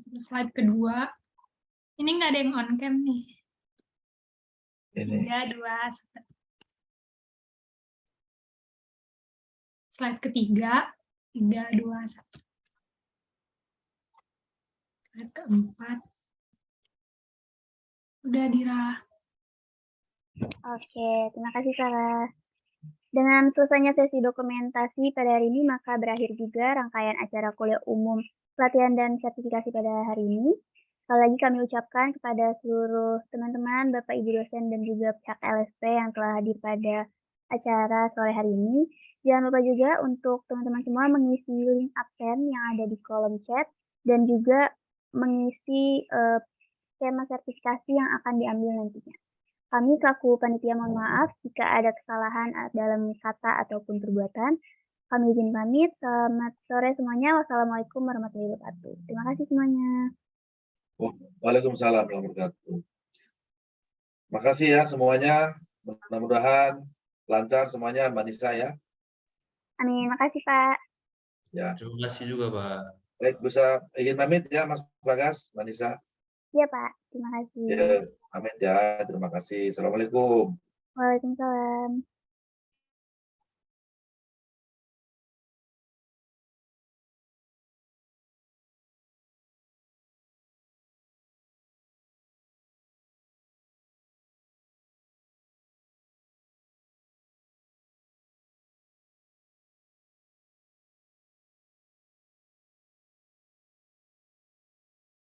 Terus slide kedua. Ini nggak ada yang on cam nih. Ini. 3, 2, 1. Slide ketiga. 3, 2, 1. Slide keempat. Udah, Dira. Oke, terima kasih Sarah. Dengan selesainya sesi dokumentasi pada hari ini, maka berakhir juga rangkaian acara kuliah umum pelatihan dan sertifikasi pada hari ini. Sekali lagi kami ucapkan kepada seluruh teman-teman, Bapak Ibu dosen dan juga pihak LSP yang telah hadir pada acara sore hari ini. Jangan lupa juga untuk teman-teman semua mengisi link absen yang ada di kolom chat dan juga mengisi skema sertifikasi yang akan diambil nantinya. Kami selaku panitia mohon maaf jika ada kesalahan dalam kata ataupun perbuatan. Kami izin pamit. Selamat sore semuanya. Wassalamualaikum warahmatullahi wabarakatuh. Terima kasih semuanya. Waalaikumsalam warahmatullahi wabarakatuh. Makasih ya semuanya. Mudah-mudahan lancar semuanya Mbak Nisa ya. Amin. Makasih Pak. Ya. Terima kasih juga, Pak. Baik, bisa izin pamit ya Mas Bagas, Mbak Nisa. Iya Pak. Terima kasih. Ya, pamit ya. Terima kasih. Assalamualaikum. Waalaikumsalam.